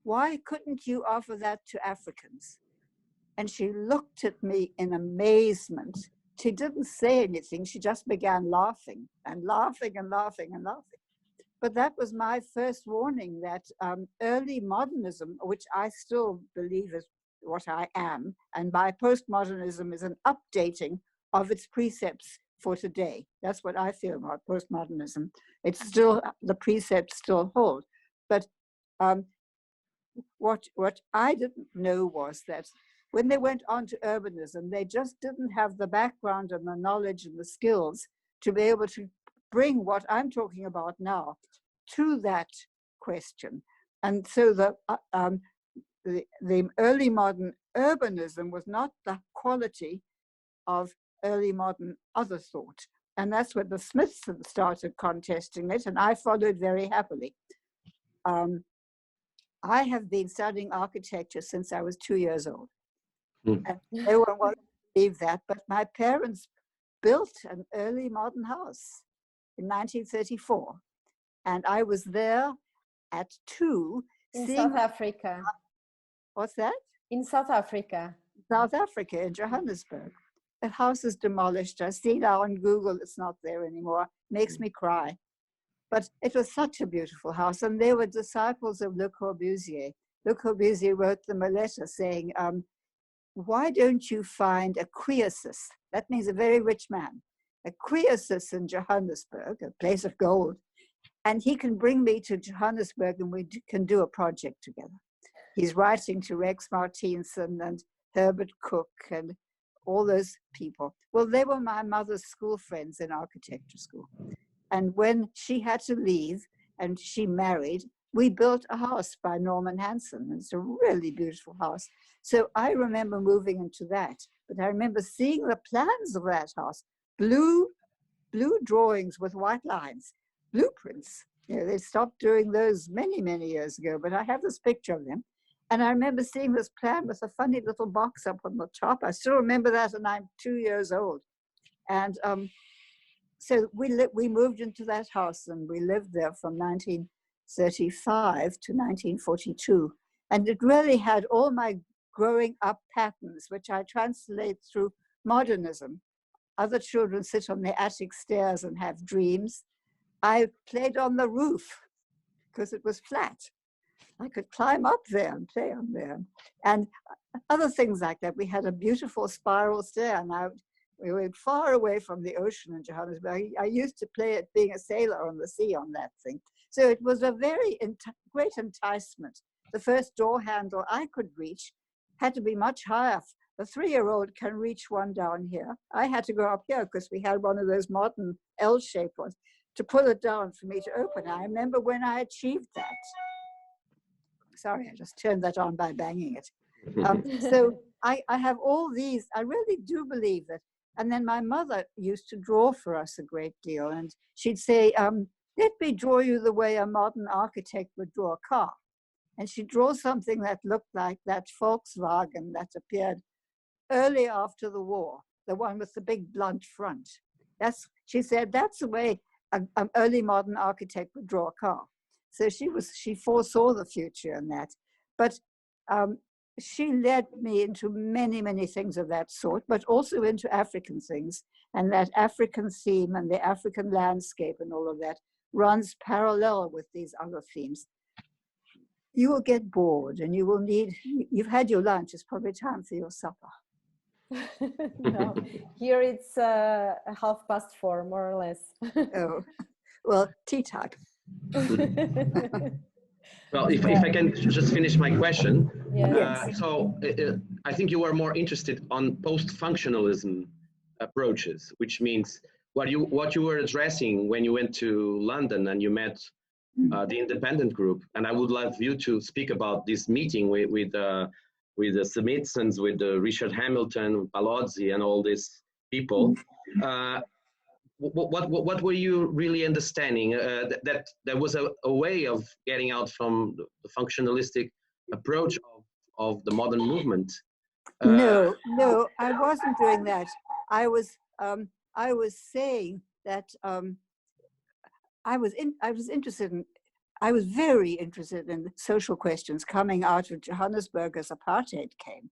Why couldn't you offer that to Africans? And she looked at me in amazement. She didn't say anything. She just began laughing and laughing and laughing and laughing. But that was my first warning that early modernism, which I still believe is what I am, and by postmodernism is an updating of its precepts for today. That's what I feel about postmodernism. It's still, the precepts still hold. But what I didn't know was that when they went on to urbanism, they just didn't have the background and the knowledge and the skills to be able to bring what I'm talking about now to that question. And so the early modern urbanism was not the quality of early modern other thought. And that's when the Smiths started contesting it, and I followed very happily. I have been studying architecture since I was 2 years old. And no one will believe that, but my parents built an early modern house in 1934. And I was there at 2. In South Africa. What's that? In South Africa. South Africa, in Johannesburg. The house is demolished. I see now on Google, it's not there anymore. Makes me cry. But it was such a beautiful house. And they were disciples of Le Corbusier. Le Corbusier wrote them a letter saying, why don't you find a Croesus? That means a very rich man. A Croesus in Johannesburg, a place of gold. And he can bring me to Johannesburg and we can do a project together. He's writing to Rex Martinson and Herbert Cook and all those people. Well, they were my mother's school friends in architecture school. And when she had to leave and she married, we built a house by Norman Hanson. It's a really beautiful house. So I remember moving into that. But I remember seeing the plans of that house, blue drawings with white lines, blueprints. You know, they stopped doing those many, many years ago, but I have this picture of them. And I remember seeing this plan with a funny little box up on the top. I still remember that, and I'm 2 years old. And so we moved into that house, and we lived there from 1935 to 1942. And it really had all my growing up patterns, which I translate through modernism. Other children sit on the attic stairs and have dreams. I played on the roof because it was flat. I could climb up there and play on there. And other things like that. We had a beautiful spiral stair, and we were far away from the ocean in Johannesburg. I used to play at being a sailor on the sea on that thing. So it was a very great enticement. The first door handle I could reach had to be much higher. The 3-year-old can reach one down here. I had to go up here because we had one of those modern L-shaped ones to pull it down for me to open. I remember when I achieved that. Sorry, I just turned that on by banging it. So I have all these, I really do believe that. And then my mother used to draw for us a great deal. And she'd say, let me draw you the way a modern architect would draw a car. And she'd draw something that looked like that Volkswagen that appeared early after the war, the one with the big blunt front. She said, that's the way an early modern architect would draw a car. So she foresaw the future in that. But she led me into many, many things of that sort, but also into African things. And that African theme and the African landscape and all of that runs parallel with these other themes. You will get bored and you've had your lunch, it's probably time for your supper. No, here it's 4:30, more or less. Oh, well, tea time. Well, if I can just finish my question. Yes. I think you are more interested on post-functionalism approaches, which means what you were addressing when you went to London and you met the independent group. And I would love you to speak about this meeting with the Smithsons, with Richard Hamilton, Palozzi, and all these people. What were you really understanding? That there was a way of getting out from the functionalistic approach of the modern movement? No, I wasn't doing that. I was saying that I was very interested in social questions coming out of Johannesburg as apartheid came.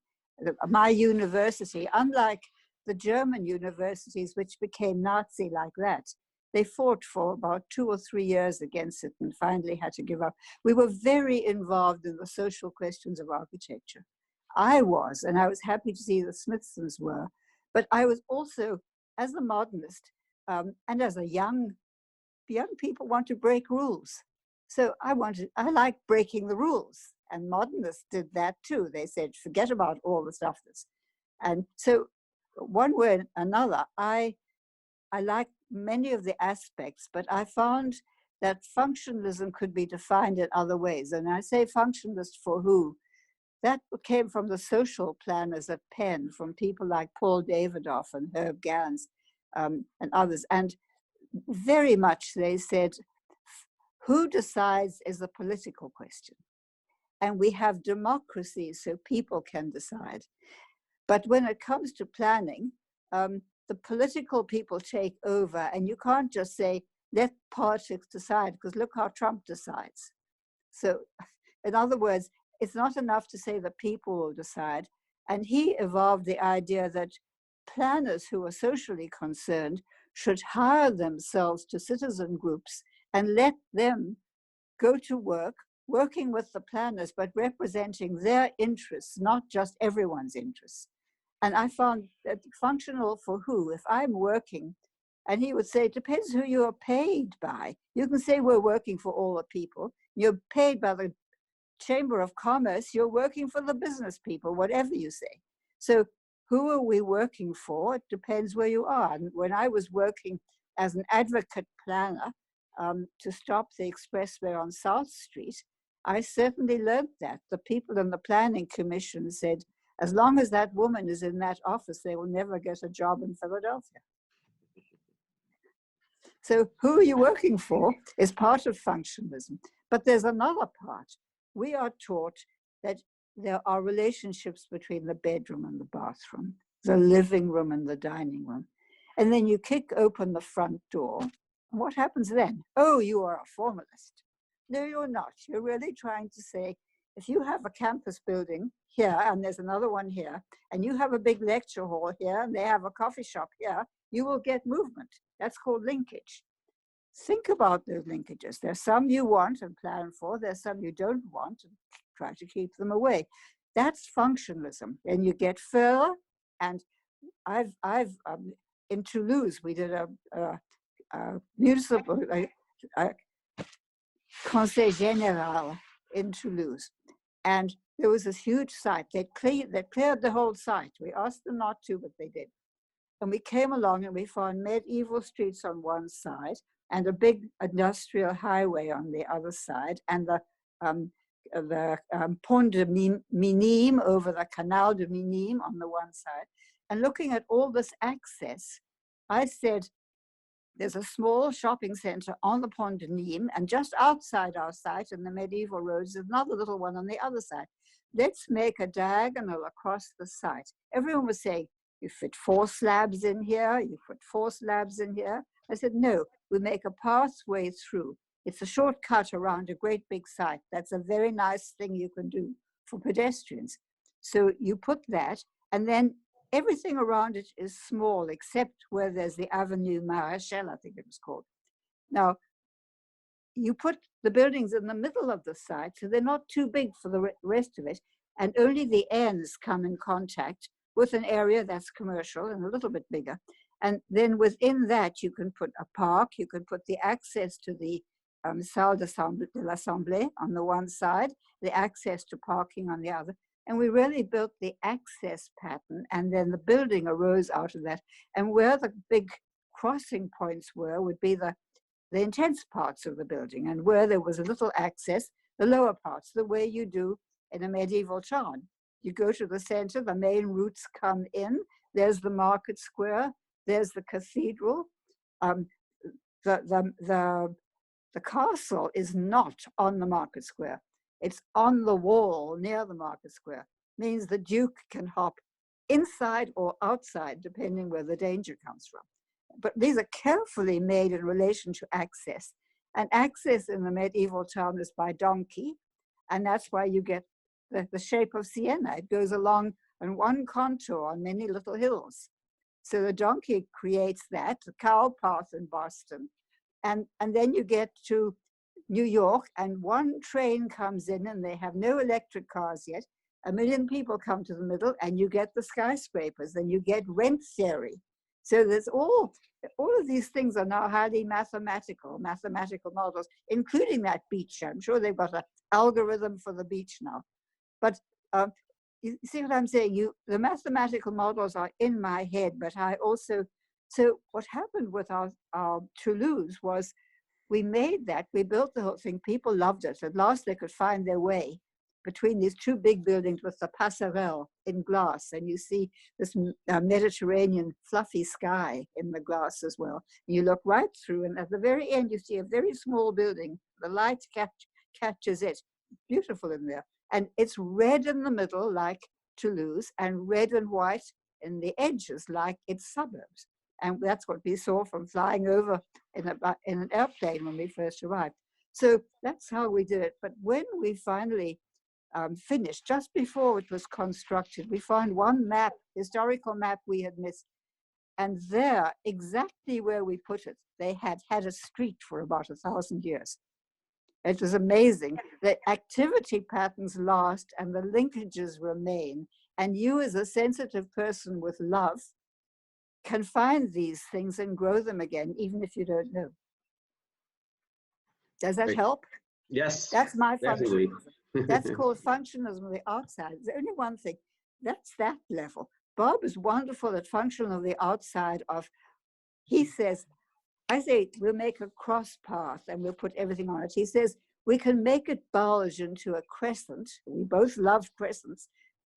My university, unlike the German universities, which became Nazi like that, they fought for about 2 or 3 years against it and finally had to give up. We were very involved in the social questions of architecture. I was, and I was happy to see the Smithsons were, but I was also, as a modernist, and as a young people want to break rules. So I like breaking the rules, and modernists did that too. They said, forget about all the stuff and so one way or another, I like many of the aspects, but I found that functionalism could be defined in other ways. And I say functionalist for who? That came from the social planners at Penn, from people like Paul Davidoff and Herb Gans and others. And very much they said, who decides is a political question. And we have democracy so people can decide. But when it comes to planning, the political people take over, and you can't just say, let politics decide, because look how Trump decides. So in other words, it's not enough to say the people will decide. And he evolved the idea that planners who are socially concerned should hire themselves to citizen groups and let them go to work, working with the planners, but representing their interests, not just everyone's interests. And I found that functional for who, if I'm working, and he would say, it depends who you are paid by. You can say we're working for all the people. You're paid by the Chamber of Commerce. You're working for the business people, whatever you say. So who are we working for? It depends where you are. And when I was working as an advocate planner to stop the expressway on South Street, I certainly learned that. The people in the planning commission said, as long as that woman is in that office, they will never get a job in Philadelphia. So who are you working for is part of functionalism. But there's another part. We are taught that there are relationships between the bedroom and the bathroom, the living room and the dining room. And then you kick open the front door. And what happens then? Oh, you are a formalist. No, you're not. You're really trying to say, if you have a campus building here, and there's another one here, and you have a big lecture hall here, and they have a coffee shop here, you will get movement. That's called linkage. Think about those linkages. There's some you want and plan for, there's some you don't want and try to keep them away. That's functionalism. And you get further, and in Toulouse, we did a municipal Conseil Général in Toulouse. And there was this huge site. They cleared the whole site. We asked them not to, but they did. And we came along and we found medieval streets on one side and a big industrial highway on the other side, and the Pont de Minim over the Canal de Minim on the one side. And looking at all this access, I said, there's a small shopping center on the Pont de Nîmes, and just outside our site in the medieval roads, there's another little one on the other side. Let's make a diagonal across the site. Everyone was saying, you fit 4 slabs in here, you put 4 slabs in here. I said, no, we make a pathway through. It's a shortcut around a great big site. That's a very nice thing you can do for pedestrians. So you put that, and then everything around it is small, except where there's the Avenue Marechal, I think it was called. Now, you put the buildings in the middle of the site, so they're not too big for the rest of it, and only the ends come in contact with an area that's commercial and a little bit bigger. And then within that, you can put a park, you can put the access to the Salle de l'Assemblée on the one side, the access to parking on the other. And we really built the access pattern, and then the building arose out of that. And where the big crossing points were would be the intense parts of the building, and where there was a little access, the lower parts, the way you do in a medieval town. You go to the center, the main routes come in, there's the market square, there's the cathedral. The castle is not on the market square. It's on the wall near the market square. Means the Duke can hop inside or outside, depending where the danger comes from. But these are carefully made in relation to access. And access in the medieval town is by donkey. And that's why you get the shape of Siena. It goes along on one contour on many little hills. So the donkey creates that, the cow path in Boston. And then you get to New York, and one train comes in, and they have no electric cars yet. 1 million people come to the middle, and you get the skyscrapers, and you get rent theory. So there's all of these things are now highly mathematical models, including that beach. I'm sure they've got an algorithm for the beach now. But you see what I'm saying? The mathematical models are in my head, but I also, so what happened with our Toulouse was we made that, we built the whole thing, people loved it. At last they could find their way between these two big buildings with the passerelle in glass, and you see this Mediterranean fluffy sky in the glass as well. You look right through, and at the very end you see a very small building. The light catches it. Beautiful in there. And it's red in the middle like Toulouse, and red and white in the edges like its suburbs. And that's what we saw from flying over in an airplane when we first arrived. So that's how we did it. But when we finally finished, just before it was constructed, we found one map, historical map we had missed. And there, exactly where we put it, they had had a street for about 1,000 years. It was amazing. The activity patterns last and the linkages remain. And you, as a sensitive person with love, can find these things and grow them again, even if you don't know. Does that help? Yes. That's my definitely. functionalism. That's called functionalism of the outside. There's only one thing. That's that level. Bob is wonderful at functional of the outside of, he says, I say, we'll make a cross path and we'll put everything on it. He says, we can make it bulge into a crescent. We both love crescents.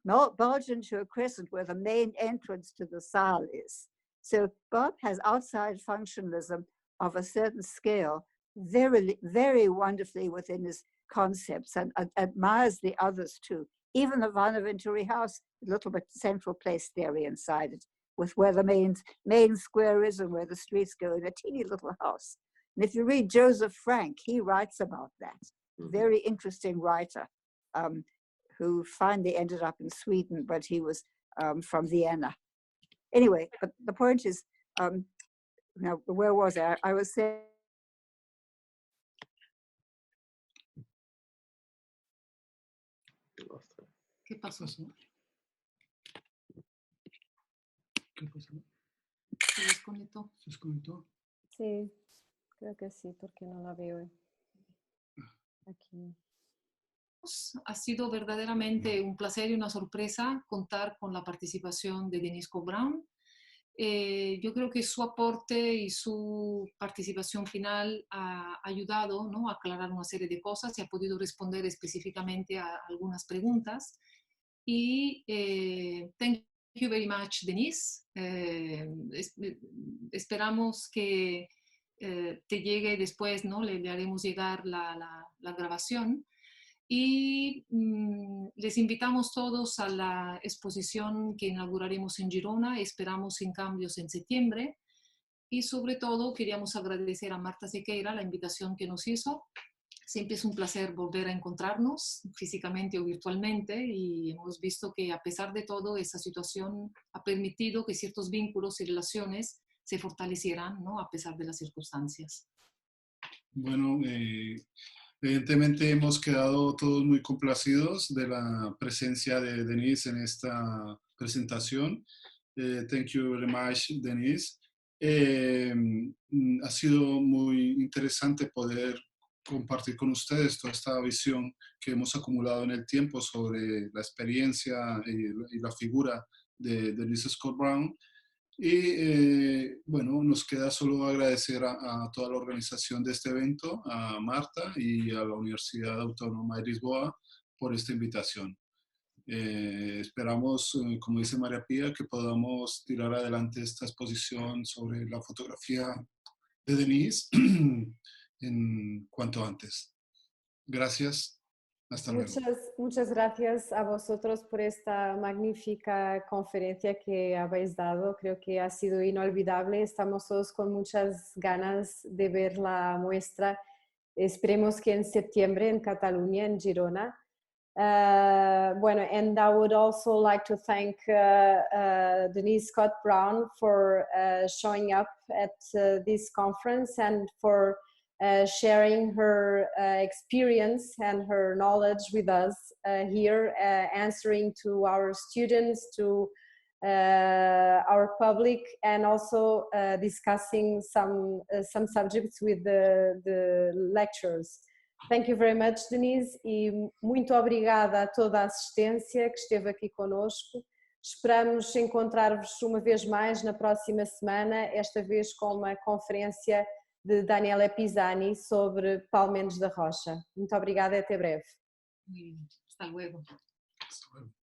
Bulge into a crescent where the main entrance to the salle is. So Bob has outside functionalism of a certain scale, very, very wonderfully within his concepts, and admires the others too. Even the Vanaventuri house, a little bit central place theory inside it, with where the main square is and where the streets go, in a teeny little house. And if you read Joseph Frank, he writes about that. Very interesting writer who finally ended up in Sweden, but he was from Vienna. Anyway, but the point is, now where was I? I was saying. ¿Qué pasó? ¿Qué pasó? Se desconectó. ¿Se desconectó? Sí, creo que sí, porque no la veo aquí. Ha sido verdaderamente un placer y una sorpresa contar con la participación de Denise Cobb-Brown. Yo creo que su aporte y su participación final ha ayudado, ¿no?, a aclarar una serie de cosas y ha podido responder específicamente a algunas preguntas. Y thank you very much, Denise. Esperamos que te llegue después, ¿no? Le haremos llegar la grabación. Y les invitamos todos a la exposición que inauguraremos en Girona. Esperamos sin cambios en septiembre. Y sobre todo queríamos agradecer a Marta Sequeira la invitación que nos hizo. Siempre es un placer volver a encontrarnos físicamente o virtualmente, y hemos visto que a pesar de todo esta situación ha permitido que ciertos vínculos y relaciones se fortalecieran, ¿no?, a pesar de las circunstancias. Bueno, evidentemente hemos quedado todos muy complacidos de la presencia de Denise en esta presentación. Thank you very much, Denise. Ha sido muy interesante poder compartir con ustedes toda esta visión que hemos acumulado en el tiempo sobre la experiencia y la figura de Denise Scott Brown. Y bueno, nos queda solo agradecer a toda la organización de este evento, a Marta y a la Universidad Autónoma de Lisboa por esta invitación. Esperamos, como dice María Pía, que podamos tirar adelante esta exposición sobre la fotografía de Denise en cuanto antes. Gracias. Hasta luego. Muchas gracias a vosotros por esta magnífica conferencia que habéis dado. Creo que ha sido inolvidable. Estamos todos con muchas ganas de ver la muestra. Esperemos que en septiembre en Cataluña, en Girona. Bueno, and I would also like to thank Denise Scott Brown for showing up at this conference and for sharing her experience and her knowledge with us here, answering to our students, to our public, and also discussing some subjects with the lecturers. Thank you very much, Denise, e muito obrigada a toda a assistência que esteve aqui conosco. Esperamos encontrar-vos uma vez mais na próxima semana, esta vez com uma conferência de Daniela Pisani sobre Paulo Mendes da Rocha. Muito obrigada e até breve. Hasta luego. Hasta luego.